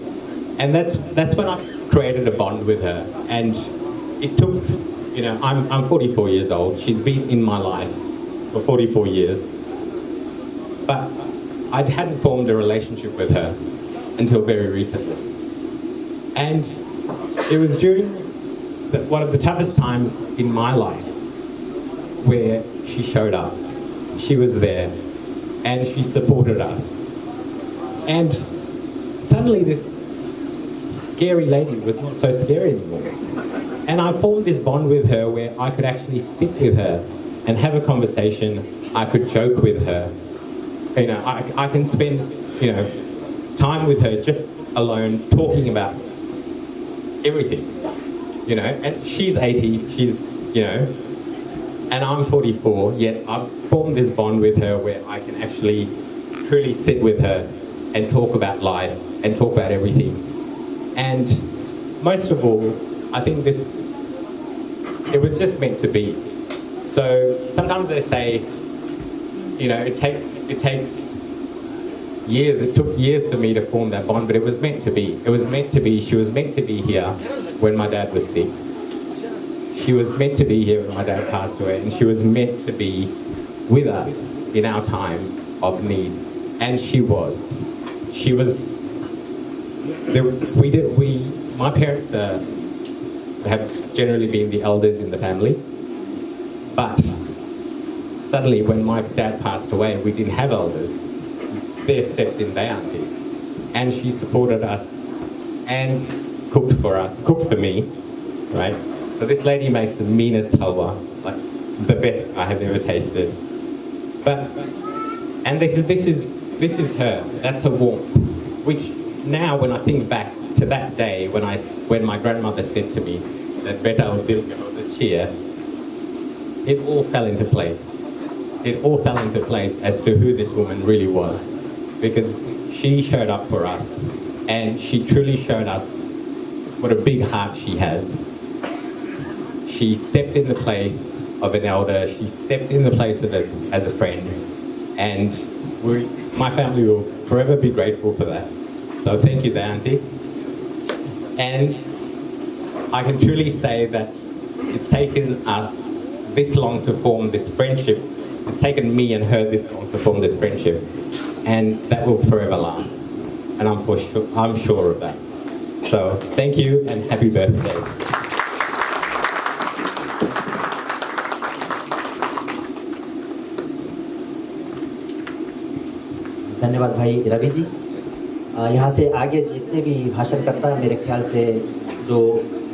and that's when I created a bond with her. And it took, you know, I'm 44 years old. She's been in my life for 44 years, but I hadn't formed a relationship with her until very recently. And it was during one of the toughest times in my life where she showed up. She was there, and she supported us. And suddenly this scary lady was not so scary anymore. And I formed this bond with her where I could actually sit with her and have a conversation. I could joke with her. You know, I can spend, you know, time with her just alone talking about everything. you know, and she's 80, she's, you know, and I'm 44, yet I've formed this bond with her where I can actually truly sit with her and talk about life and talk about everything. And most of all, I think it was just meant to be. So sometimes they say, you know, it takes years, it took years for me to form that bond, but it was meant to be. It was meant to be. She was meant to be here when my dad was sick. She was meant to be here when my dad passed away, and she was meant to be with us in our time of need. And she was. She was. My parents have generally been the elders in the family, but suddenly when my dad passed away, we didn't have elders. There steps in their auntie, and she supported us and cooked for us, cooked for me, right? So this lady makes the meanest halwa, like the best I have ever tasted. And this is her. That's her warmth. Which now, when I think back to that day when my grandmother said to me that beta or the cheer, it all fell into place. It all fell into place as to who this woman really was, because she showed up for us, and she truly showed us what a big heart she has. She stepped in the place of an elder. She stepped in the place of as a friend, and my family will forever be grateful for that. So thank you, Auntie. And I can truly say that it's taken us this long to form this friendship. It's taken me and her this long to form this friendship, and that will forever last. And I'm sure of that. So thank you and happy birthday. धन्यवाद भाई रवि जी। यहाँ से आगे जितने भी भाषण करता है, मेरे ख्याल से जो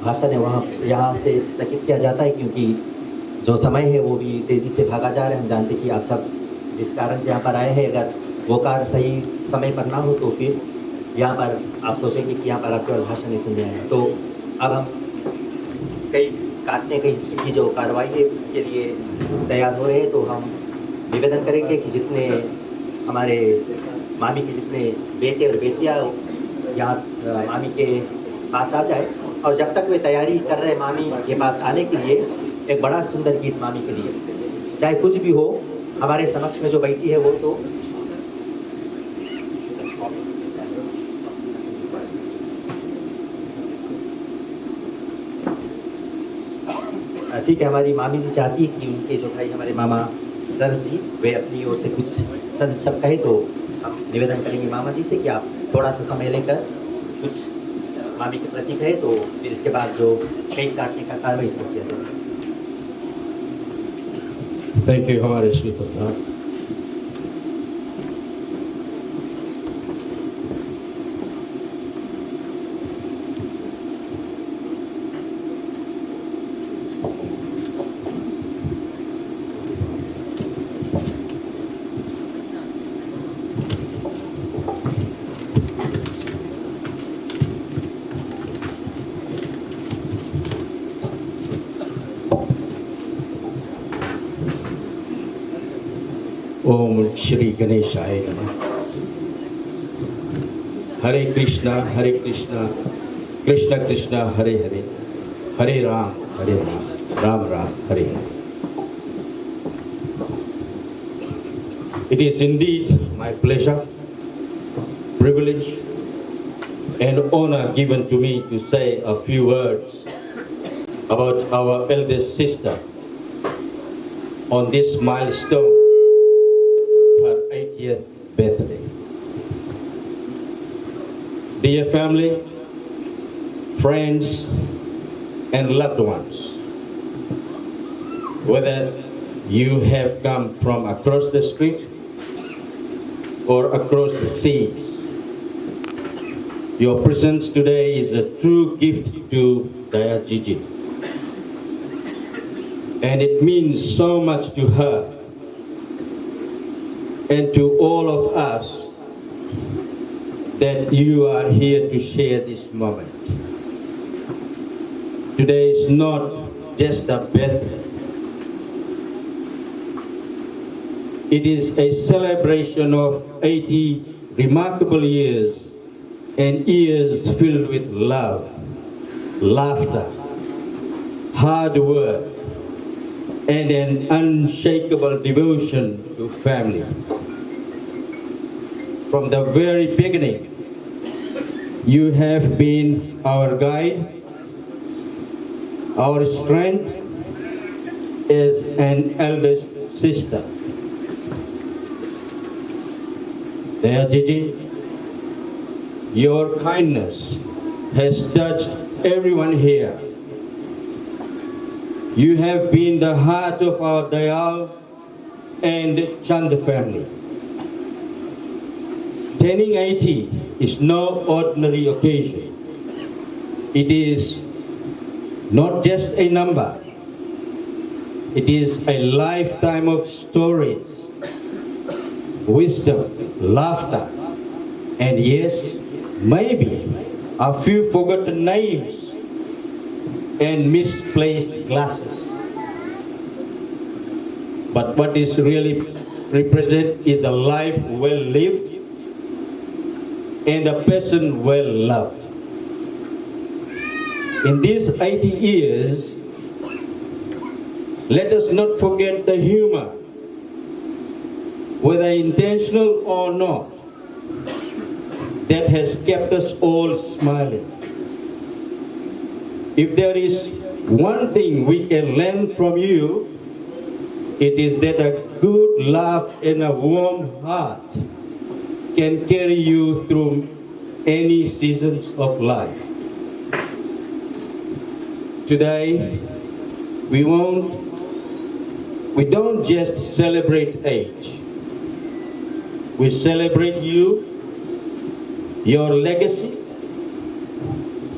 भाषण है वहाँ यहाँ से स्थगित किया जाता है, क्योंकि जो समय है वो भी तेज़ी से भागा जा रहा है। हम जानते हैं कि आप सब जिस कारण से यहाँ पर आए हैं, अगर वो कार्य सही समय पर ना हो तो फिर यहाँ पर आप सोचेंगे कि यहाँ पर आप केवल भाषण नहीं सुनने आए हैं। तो अब हम काटने की जो कार्रवाई है उसके लिए तैयार हो रहे हैं। तो हम निवेदन करेंगे कि जितने हमारे मामी के जितने बेटे और बेटियां यहाँ मामी के पास आ जाए, और जब तक वे तैयारी कर रहे हैं मामी के पास आने के लिए, एक बड़ा सुंदर गीत मामी के लिए, चाहे कुछ भी हो, हमारे समक्ष में जो बैठी है वो तो ठीक है। हमारी मामी जी चाहती है कि उनके जो भाई हमारे मामा सरस जी वे अपनी ओर से कुछ सब कहे, तो हम निवेदन करेंगे मामा जी से कि आप थोड़ा सा समय लेकर कुछ मामी के प्रति कहे, तो फिर इसके बाद जो केक काटने का कार्य इसको किया जाएगा। थैंक यू हमारे श्री प्रधान। ओम श्री गणेशाय नमः। हरे कृष्णा कृष्ण कृष्ण हरे हरे, हरे Ram Ram Ram Hare Hare. It is indeed my pleasure, privilege and honor given to me to say a few words about our eldest sister on this milestone, her 80th birthday. Dear family, friends and loved ones, whether you have come from across the street or across the seas, your presence today is a true gift to Daya Gigi. And it means so much to her and to all of us that you are here to share this moment. Today is not just a birthday. It is a celebration of 80 remarkable years and years filled with love, laughter, hard work, and an unshakable devotion to family. From the very beginning, you have been our guide, our strength as an eldest sister. Dear Gigi, your kindness has touched everyone here. You have been the heart of our Dayal and Chand family. Turning 80 is no ordinary occasion. It is not just a number. It is a lifetime of stories, wisdom, laughter, and yes, maybe a few forgotten names and misplaced glasses. But what is really represented is a life well lived and a person well loved. In these 80 years, let us not forget the humor, whether intentional or not, that has kept us all smiling. If there is one thing we can learn from you, it is that a good laugh and a warm heart can carry you through any seasons of life. Today, we don't just celebrate age. We celebrate you, your legacy,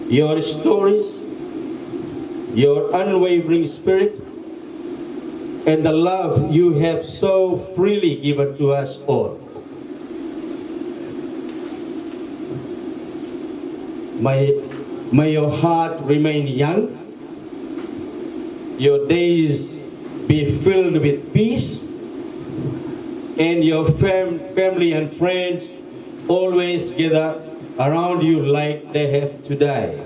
your stories, your unwavering spirit, and the love you have so freely given to us all. May your heart remain young, your days be filled with peace, and your family and friends always gather around you like they have today.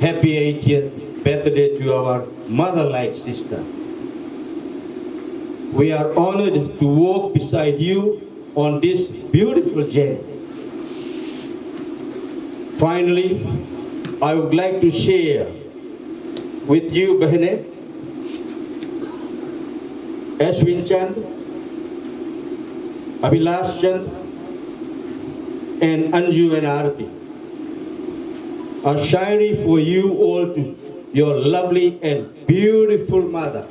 Happy 80th birthday to our mother-like sister. We are honored to walk beside you on this beautiful journey. Finally, I would like to share with you, Bahine, Ashwin Chand, Abhilash Chand, and Anju and Aarti, a shairi for you all to your lovely and beautiful mother.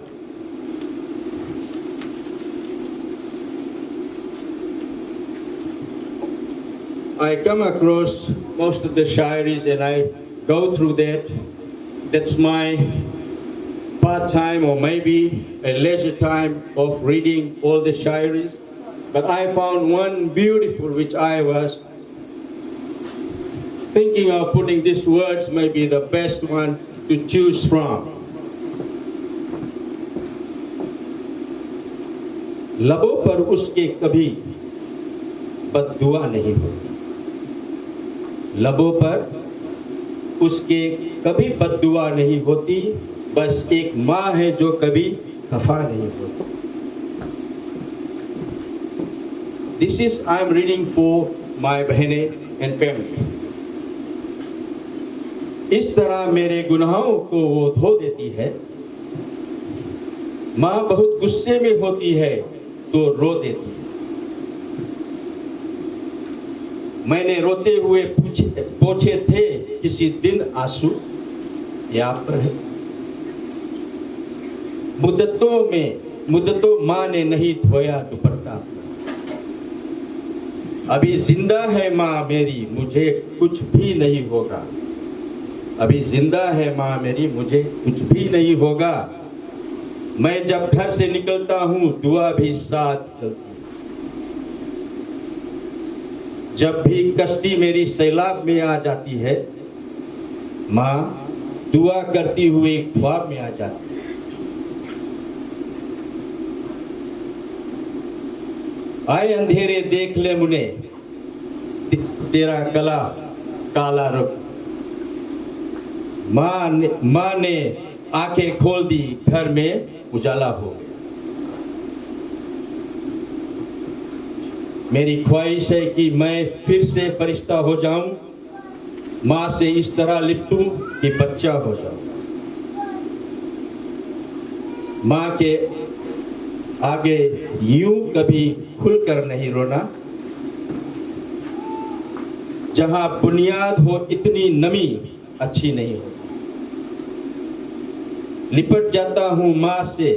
I come across most of the shairis and I go through that. That's my part-time or maybe a leisure time of reading all the shairis. But I found one beautiful which I was thinking of putting these words, maybe the best one to choose from. लबों पर उसके कभी बद्दुआ नहीं होती, लबों पर उसके कभी बद्दुआ नहीं होती, बस एक माँ है जो कभी खफा नहीं होती. This is I am reading for my बहनें and family. इस तरह मेरे गुनाहों को वो धो देती है. माँ बहुत गुस्से में होती है तो रो देती है. मैंने रोते हुए पोछे थे किसी दिन आंसू याद पर है. मुद्दतों माँ ने नहीं धोया दुपट्टा. अभी जिंदा है माँ मेरी, मुझे कुछ भी नहीं होगा. अभी जिंदा है माँ मेरी, मुझे कुछ भी नहीं होगा. मैं जब घर से निकलता हूँ दुआ भी साथ चलती. जब भी कश्ती मेरी सैलाब में आ जाती है, माँ दुआ करती हुई एक ख्वाब में आ जाती। आए अंधेरे देख ले मुने, तेरा गला काला रुख। माँ ने आंखें खोल दी, घर में उजाला हो गया। मेरी ख्वाहिश है कि मैं फिर से फरिश्ता हो जाऊं, माँ से इस तरह लिपटूं कि बच्चा हो जाऊं। माँ के आगे यूं कभी खुलकर नहीं रोना, जहां बुनियाद हो इतनी नमी अच्छी नहीं हो। लिपट जाता हूं माँ से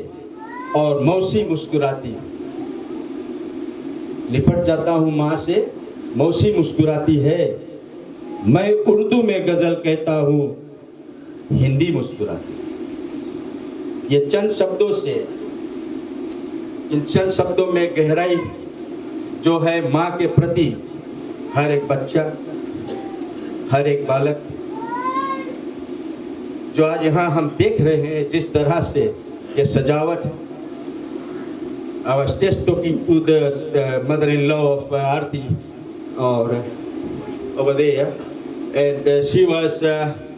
और मौसी मुस्कुराती। लिपट जाता हूं माँ से, मौसी मुस्कुराती है। मैं उर्दू में गजल कहता हूं, हिंदी मुस्कुराती। ये चंद शब्दों से, इन चंद शब्दों में गहराई जो है माँ के प्रति हर एक बच्चा, हर एक बालक जो आज यहाँ हम देख रहे हैं, जिस तरह से ये सजावट। I was just talking to the mother-in-law of Aarti or over there, and she was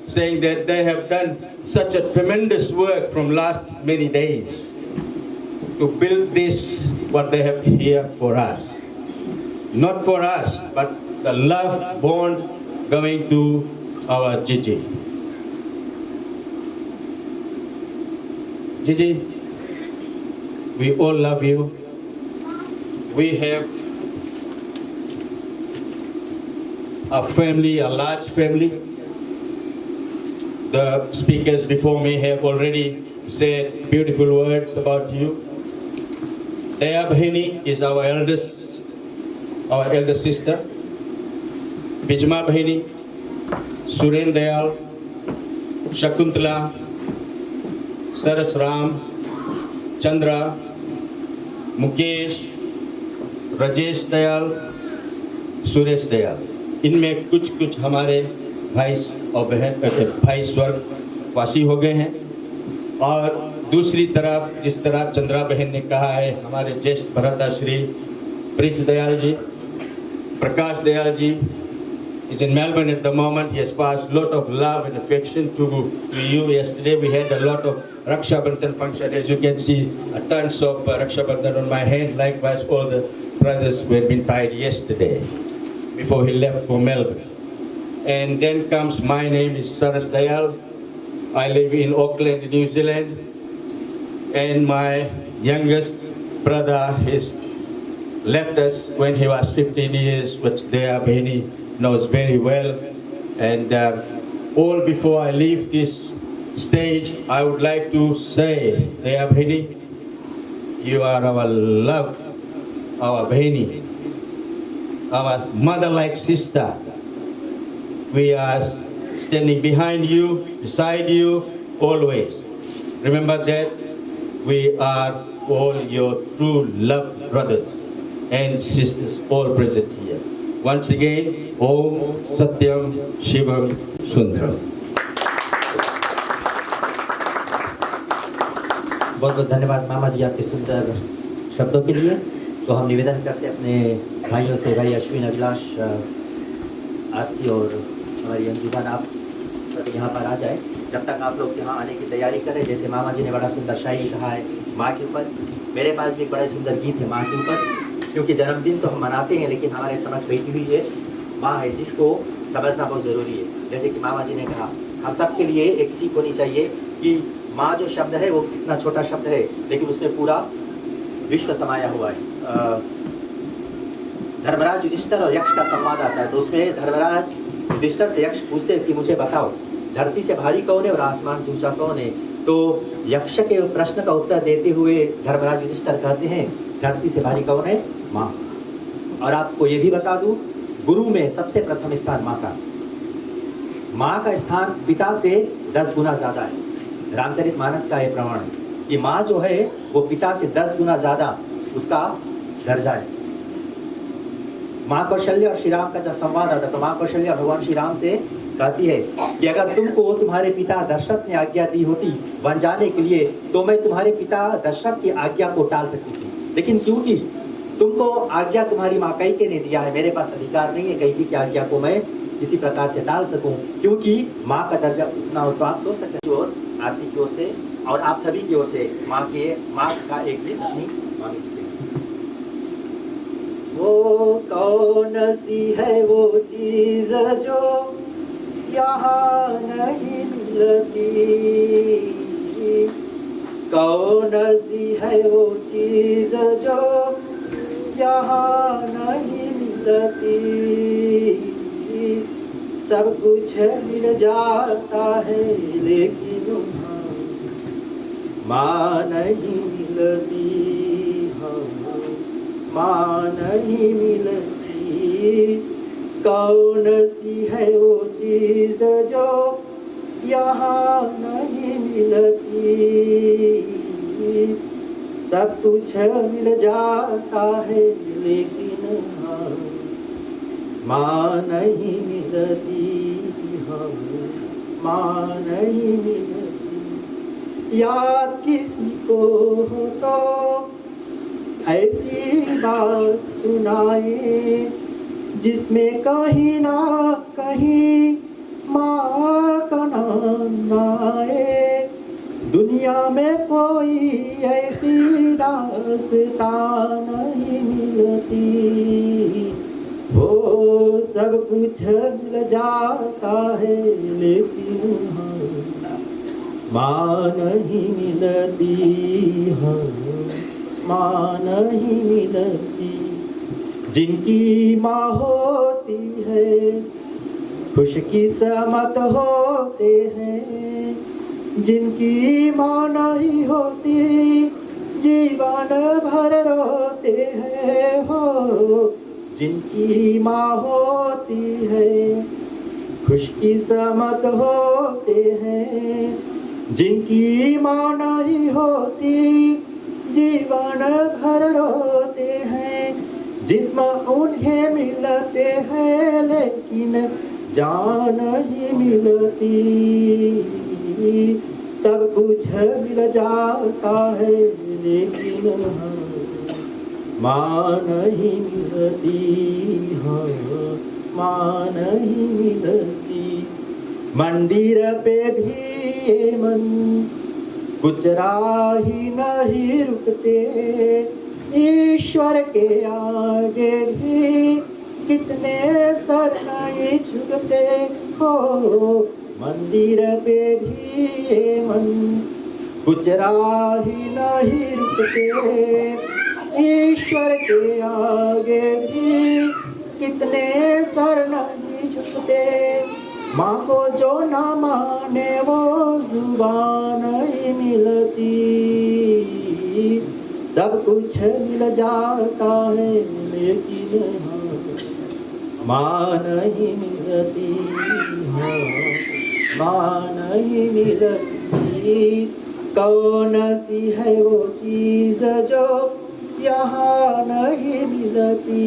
saying that they have done such a tremendous work from last many days to build this, what they have here for us. Not for us, but the love bond going to our Gigi. Gigi, we all love you. We have a family, a large family. The speakers before me have already said beautiful words about you. Daya Bahini is our elder sister. Bijma Bahini, Suren Dayal, Shakuntala, Saras Ram, Chandra, Mukesh, Rajesh Dayal, Suresh Dayal, इनमें कुछ कुछ हमारे भाई और बहन भाई स्वर्गवासी हो गए हैं। और दूसरी तरफ जिस तरह चंद्रा बहन ने कहा है, हमारे ज्येष्ठ भ्राता Shri Prince Dayal ji, Prakash Dayal ji is in Melbourne at the moment. He has passed a lot of love and affection to you. Yesterday we had a lot of Raksha Bandhan function. As you can see, tons of Raksha Bandhan on my hand. Likewise, all the brothers were been tied yesterday before he left for Melbourne. And then comes my name is Saras Dayal. I live in Auckland, New Zealand. And my youngest brother has left us when he was 15 years, which Daya Bahini knows very well. And all before I leave this stage, I would like to say, Daya Bahini, you are our love, our Bahini, our mother-like sister. We are standing behind you, beside you, always. Remember that we are all your true love brothers and sisters, all present here. Once again, Om Satyam Shivam Sundaram. बहुत बहुत धन्यवाद मामा जी आपके सुंदर शब्दों के लिए। तो हम निवेदन करते हैं अपने भाइयों से, भाई अश्विन, अभिलाष, आरती और हमारी अंजुमन, आप यहाँ पर आ जाए। जब तक आप लोग यहाँ आने की तैयारी करें, जैसे मामा जी ने बड़ा सुंदर शायरी कहा है माँ के ऊपर, मेरे पास भी बड़ा सुंदर गीत है माँ के ऊपर। क्योंकि जन्मदिन तो हम मनाते हैं, लेकिन हमारे समक्ष बैठी हुई है माँ है, जिसको समझना बहुत ज़रूरी है। जैसे कि मामा जी ने कहा, हम सब के लिए एक सीख होनी चाहिए कि माँ जो शब्द है वो कितना छोटा शब्द है, लेकिन उसमें पूरा विश्व समाया हुआ है। धर्मराज युधिष्ठिर और यक्ष का संवाद आता है, तो उसमें धर्मराज युधिष्ठिर से यक्ष पूछते हैं कि मुझे बताओ धरती से भारी कौन है और आसमान से ऊंचा कौन है। तो यक्ष के प्रश्न का उत्तर देते हुए धर्मराज युधिष्ठिर कहते हैं, धरती से भारी कौन है? माँ। और आपको ये भी बता दूं, गुरु में सबसे प्रथम स्थान माँ का। माँ का स्थान पिता से 10 गुना ज़्यादा है। रामचरितमानस का ये प्रमाण कि माँ जो है वो पिता से 10 गुना ज़्यादा उसका दर्जा है। माँ कौशल्या और श्री राम का जब संवाद आता, तो माँ कौशल्या भगवान श्री राम से कहती है कि अगर तुमको तुम्हारे पिता दशरथ ने आज्ञा दी होती वन जाने के लिए तो मैं तुम्हारे पिता दशरथ की आज्ञा को टाल सकती थी, लेकिन क्योंकि तुमको आज्ञा तुम्हारी माँ कैके ने दिया है, मेरे पास अधिकार नहीं है कैके की आज्ञा को मैं किसी प्रकार से टाल सकूं, क्योंकि माँ का दर्जा उतना हो। तो आप सोच सकते हैं और आरती की ओर से और आप सभी की ओर से माँ का एक दिन अपनी मामी जी के वो कौन सी है वो चीज जो यहाँ नहीं मिलती, कौन सी है वो चीज जो यहाँ नहीं मिलती, सब कुछ मिल जाता है लेकिन माँ नहीं मिलती, माँ नहीं मिलती, कौन सी है वो चीज जो यहाँ नहीं मिलती, सब कुछ मिल जाता है लेकिन माँ नहीं मिलती, माँ नहीं मिलती। याद किसी को हो तो ऐसी बात सुनाए जिसमें कहीं ना कहीं माँ का नाम आए, दुनिया में कोई ऐसी दास्तां नहीं मिलती, वो सब कुछ मिल जाता है लेकिन माँ नहीं मिलती, माँ नहीं मिलती। जिनकी माँ होती है खुशकिस्मत होते हैं, जिनकी माँ नहीं होती जीवन भर रोते हैं हो, जिनकी माँ होती है खुशकिस्मत होते हैं, जिनकी माँ नहीं होती जीवन भर रोते हैं, जिस्म उन्हें मिलते हैं लेकिन जान नहीं मिलती, सब कुछ मिल जाता है लेकिन माँ नहीं मिलती, माँ नहीं मिलती। मंदिर पे भी मन कुछ राही नहीं रुकते, ईश्वर के आगे भी कितने सर नहीं झुकते हो, मंदिर पे भी मन कुछ राही नहीं रुकते, ईश्वर के आगे भी कितने सर नहीं झुकते, माँ को जो ना माने वो जुबान नहीं मिलती, सब कुछ मिल जाता है लेकिन माँ नहीं मिलती, माँ नहीं मिलती, कौन सी है वो चीज जो यहाँ नहीं मिलती,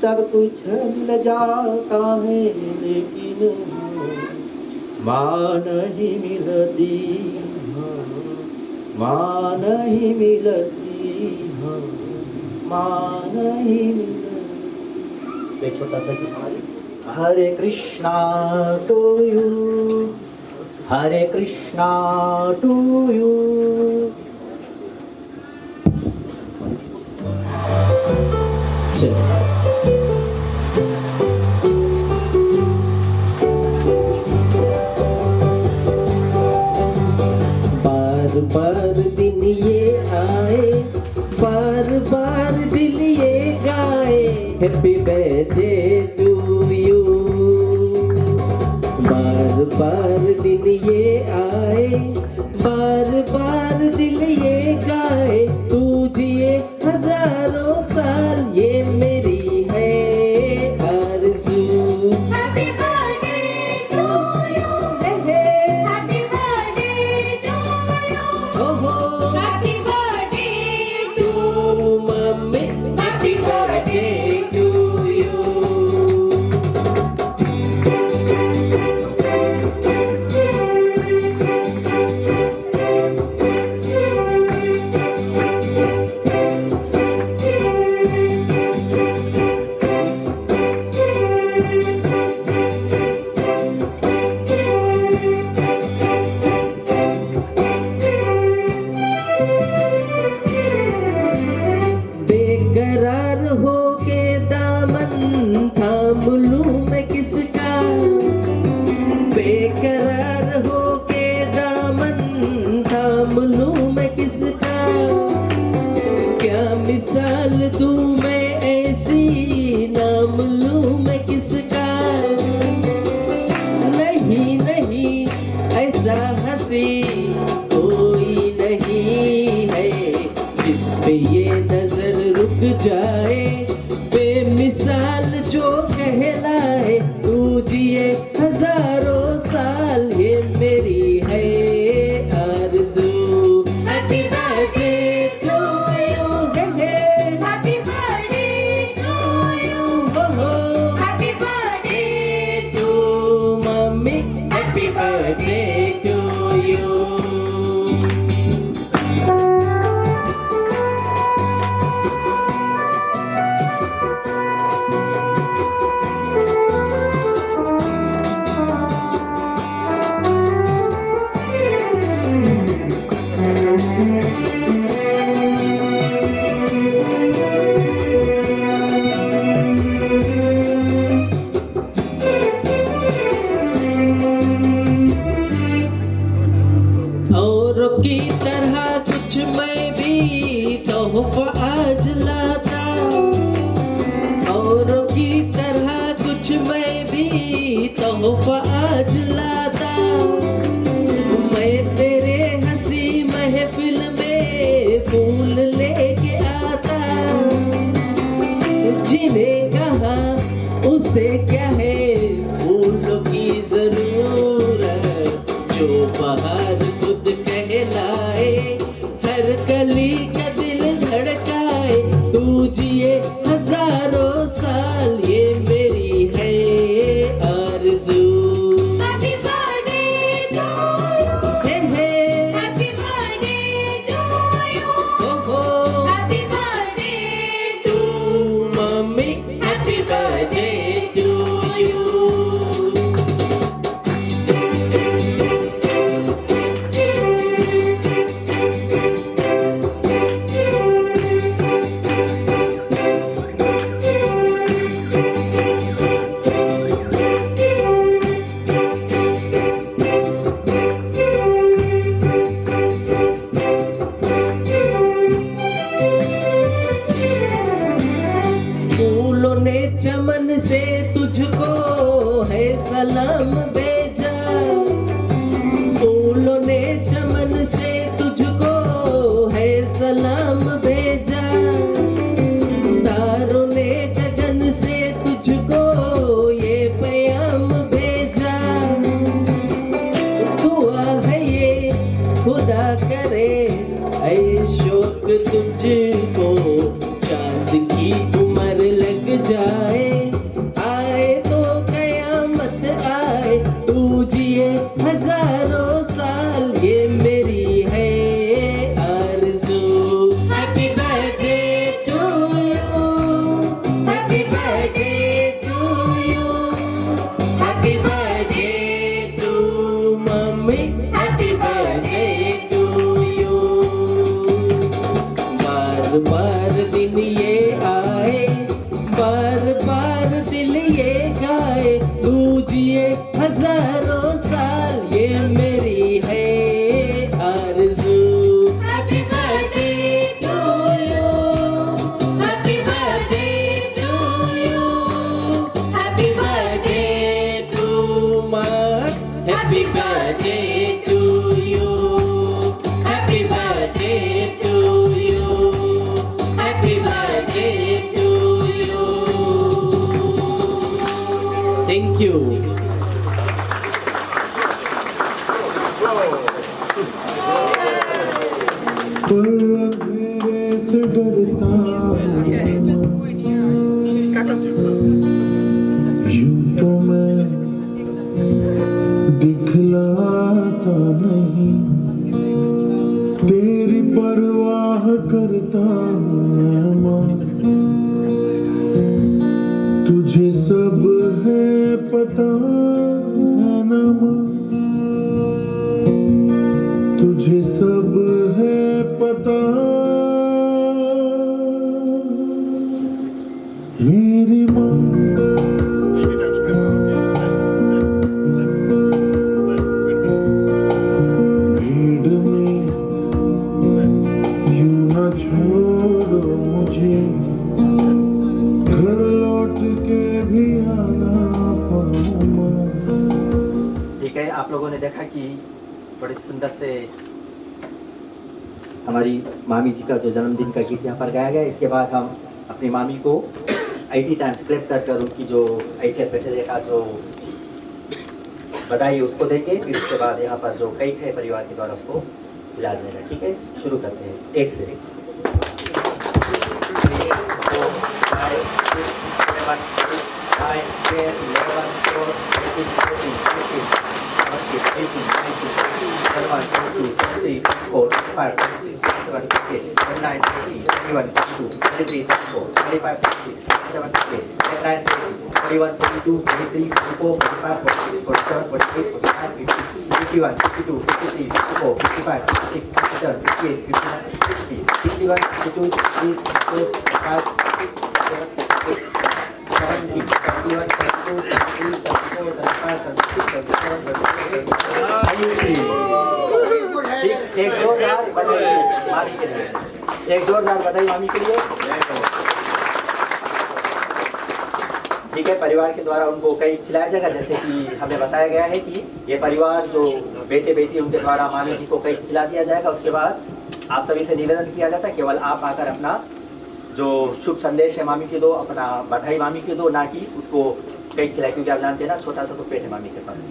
सब कुछ मिल जाता है लेकिन माँ नहीं मिलती, माँ नहीं मिलती, माँ नहीं मिलती। एक छोटा सा गीत। Hare Krishna to you, Hare Krishna to you. बार बार दिन ये आए, बार बार दिल ये गाए, हैप्पी बर्थडे टू यू। बार बार दिन ये आए, बार बार दिल ये गाए, तू जिए हजारों साल ये मेरी है आरज़ू। Happy birthday to you. Happy birthday to you. Happy birthday to Mummy, happy birthday to you. दूं मैं ऐसी, नाम लूं मैं किसका? नहीं नहीं ऐसा हंसी कोई नहीं है जिस पे ये नजर रुक जाए, बेमिसाल जो कहलाए। तू जिए हजारों साल ये मेरी है आरज़ू। Happy birthday to you. Happy birthday to you. Happy birthday to mummy happy birthday to you. औरों की तरह कुछ मैं भी तोहफा आज लाता, औरों की तरह कुछ मैं भी तोहफा आज लाता। मैं तेरे हंसी महफिल में फूल लेके आता, जिन्हें कहा उसे क्या है फूलों की जरूरत, जो बाहर खुद कहलाए, हर कली का दिल धड़काए। तू जिए हजारों साल ये मेरी है आरज़ू। Happy birthday to you. Happy birthday to you. Happy birthday to mummy Happy birthday to you. फूलों ने चमन से तुझको है सलाम भेजा, फूलों ने चमन से तुझको है सलाम भेजा। तारों ने गगन से तुझको ये पैगाम भेजा। दुआ है ये खुदा करे ऐ शौक तुझको, चांद की उम्र लग जाए, आए तो कयामत आए। तू जिए हजारों साल ये मेरी है आरज़ू। Happy birthday to you. Happy birthday to you. Happy birthday to mummy Happy birthday to you. बार बार दिन ये आए, बार बार दिल ये गाए। तू जिए हजारों साल ये मेरी है आरज़ू। Happy birthday to you. Happy birthday to you. Happy birthday to माँ Happy birthday to you. Happy birthday to you. Happy birthday to you. Thank you. अंधेरे से डरता यूं तो मैं दिखलाता नहीं, तेरी परवाह करता मैं माँ। तुझे सब है पता है ना माँ, तुझे सब है पता। मेरी माँ भीड़ में यूं न छोड़ो मुझे, लोगों ने देखा कि बड़े सुंदर से हमारी मामी जी का जो जन्मदिन का गीत यहाँ पर गाया गया। इसके बाद हम अपनी मामी को 80 टाइम्स क्लैप कर उनकी जो 80th बर्थडे का जो बधाई है उसको देंगे। फिर उसके बाद यहाँ पर जो कई थे परिवार के द्वारा उसको इलाज लेगा। ठीक है, शुरू करते हैं एक से। एक जोरदार बधाई मामी के लिए, एक जोरदार बधाई मामी के लिए। ठीक है, परिवार के द्वारा उनको कई खिलाया जाएगा, जैसे कि हमें बताया गया है कि ये परिवार जो बेटे बेटी उनके द्वारा मामी जी को कई खिला दिया जाएगा। उसके बाद आप सभी से निवेदन किया जाता है केवल आप आकर अपना जो शुभ संदेश है मामी के दो, अपना बधाई मामी के दो, ना कि उसको कई खिलाए, क्योंकि आप जानते हैं ना छोटा सा तो पेट है मामी के पास।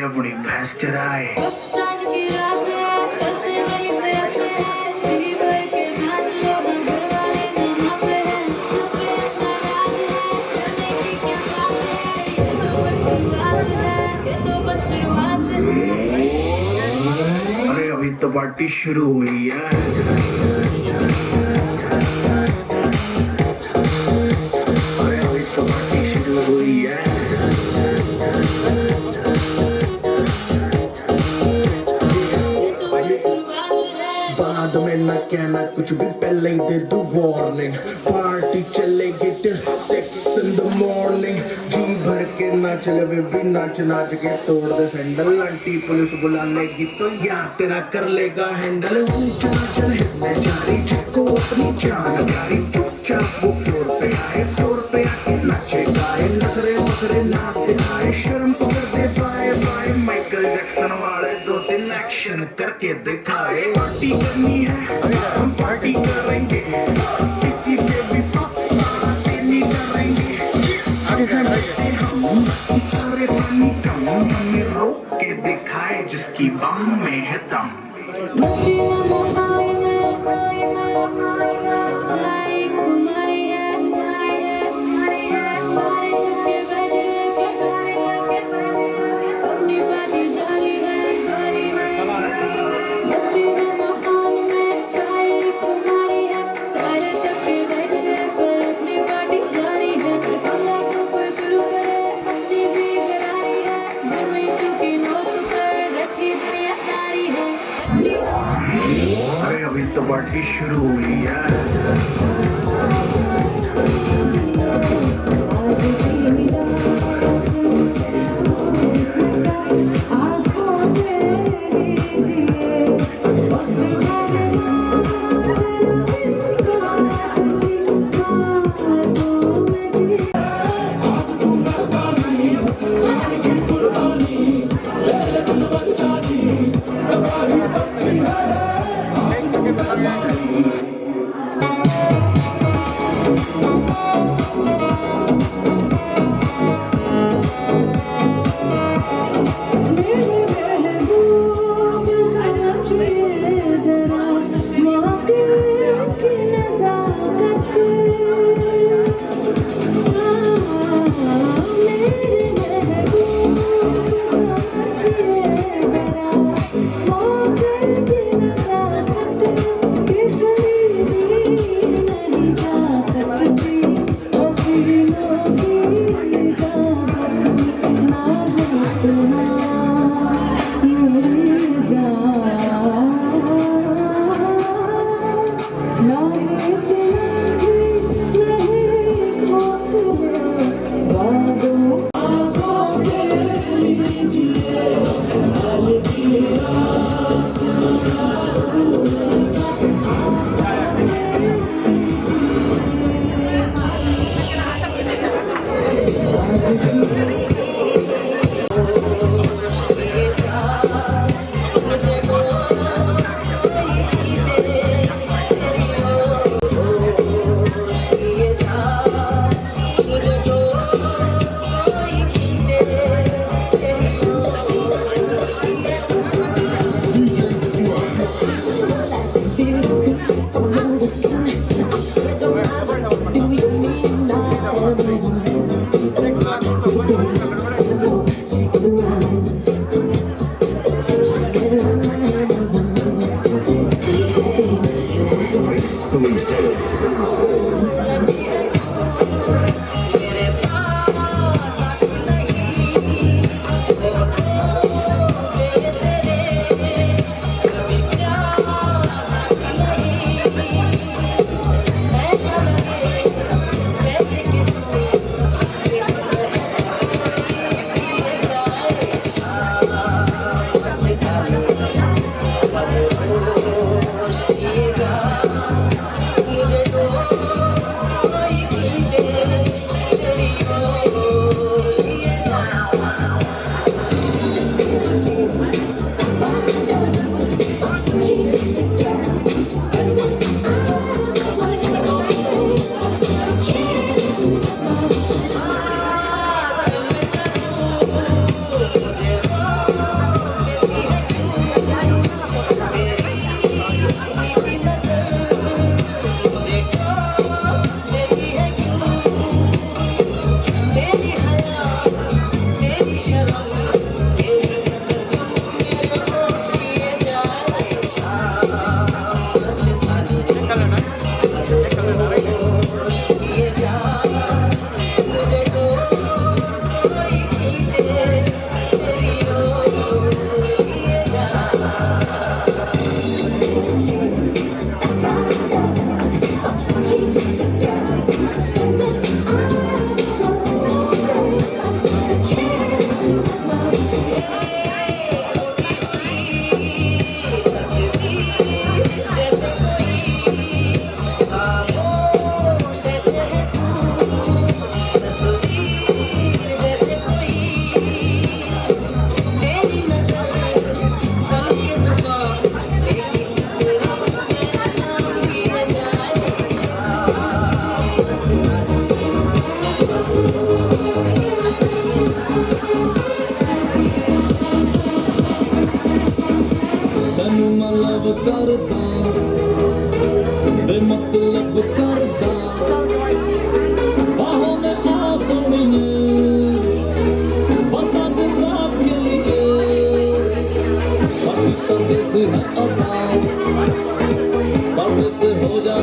अपनी भैंस चराए। अरे अभी तो पार्टी शुरू हुई है। अरे अभी तो पार्टी शुरू हुई है। बाद में ना कहना कुछ भी, पहले ही दे दो वार्निंग। पार्टी चलेगी till 6 in the morning। जी भर के नाच ले भी नाच नाच के तोड़ दे सैंडल। आंटी पुलिस बुला लेगी तो यार तेरा कर लेगा हैंडल। जन हित में जारी जिसको अपनी जान प्यारी, चुपचाप वो फ्लोर पे आए, फ्लोर पे आके नाचे गाए, नखरे मखरे ना दिखाए, करके दिखाए पार्टी करनी है हम पार्टी करेंगे किसी के भी पापा से नहीं डरेंगे अगर बैठे हम सारे पानी कम हमें रोक के दिखाए जिसकी बाम में है दम अरे अभी तो पार्टी शुरू हुई है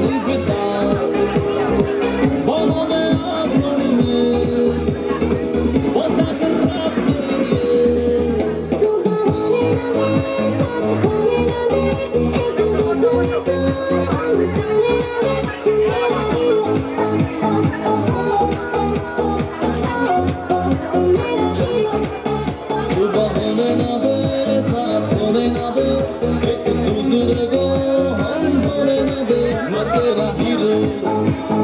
सारी फिदा बाहों में आंखों में बसा कर रात के सुबह होने ना दे साथ होने ना दे एक दूसरे को हम होने ना दे मैं तेरा हीरो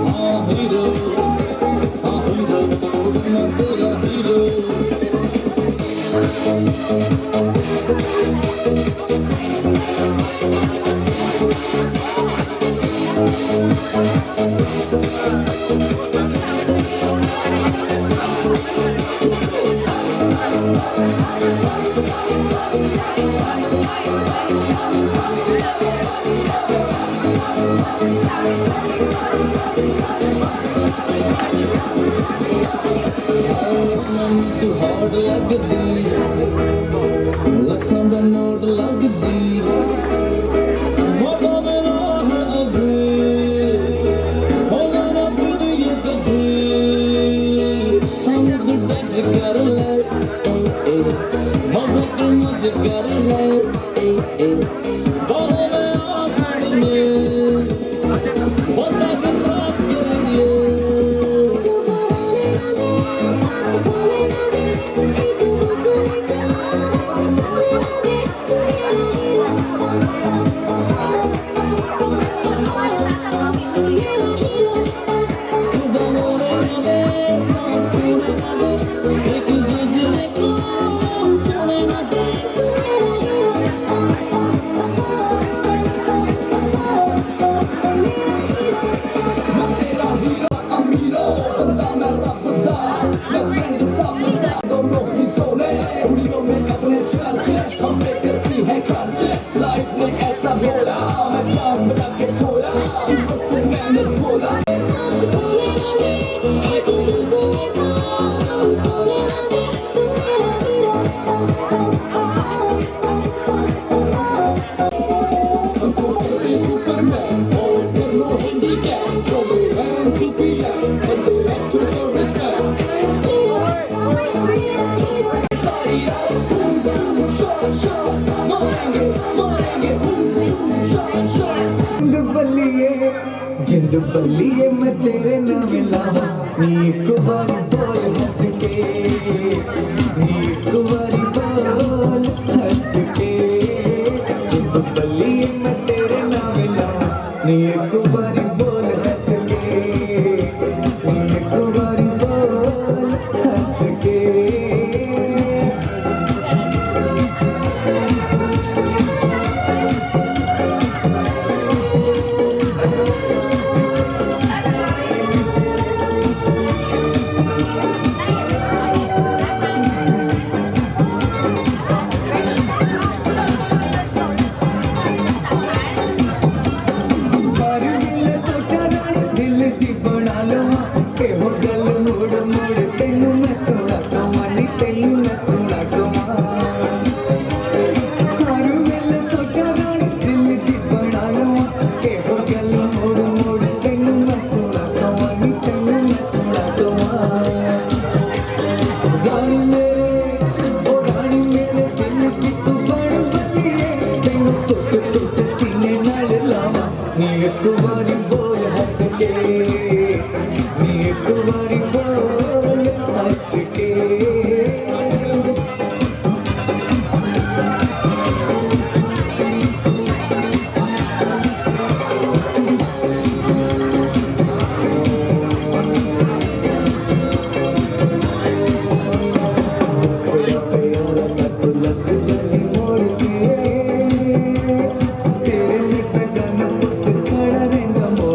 हाँ हीरो मैं तेरा हीरो तू हार्ड लगदी लखों दा नोट लगदी मोटा मेरा है अभी हो जाना फिर ये कभी समुद्र टच कर ले मजा तू मुझे कर ले बाहों में आंखों में बसा कर रात के लिए जिंद बल्लिए मैं तेरे नाम लावा नी एक बार बोल हंस के नी एक बार बोल हंस के जिंद बल्लिए मैं तेरे नाम लावा नी एक बार बोल हंस के नी एक बार बोल हंस के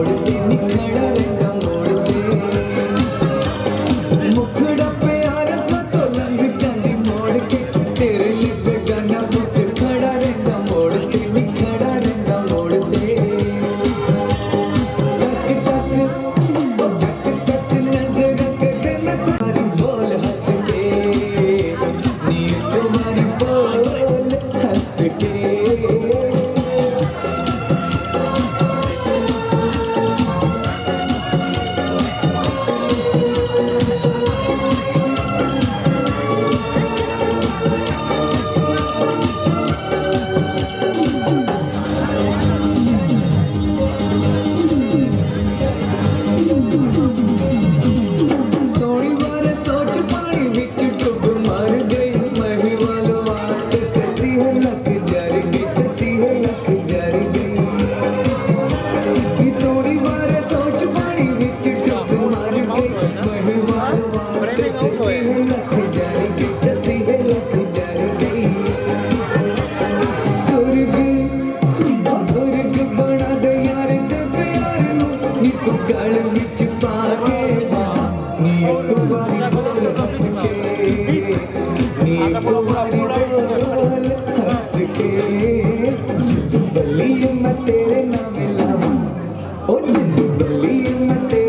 खड़ा रहंदा तेरे नाम लावा ओ जिंदू बल्ली मैं तेरे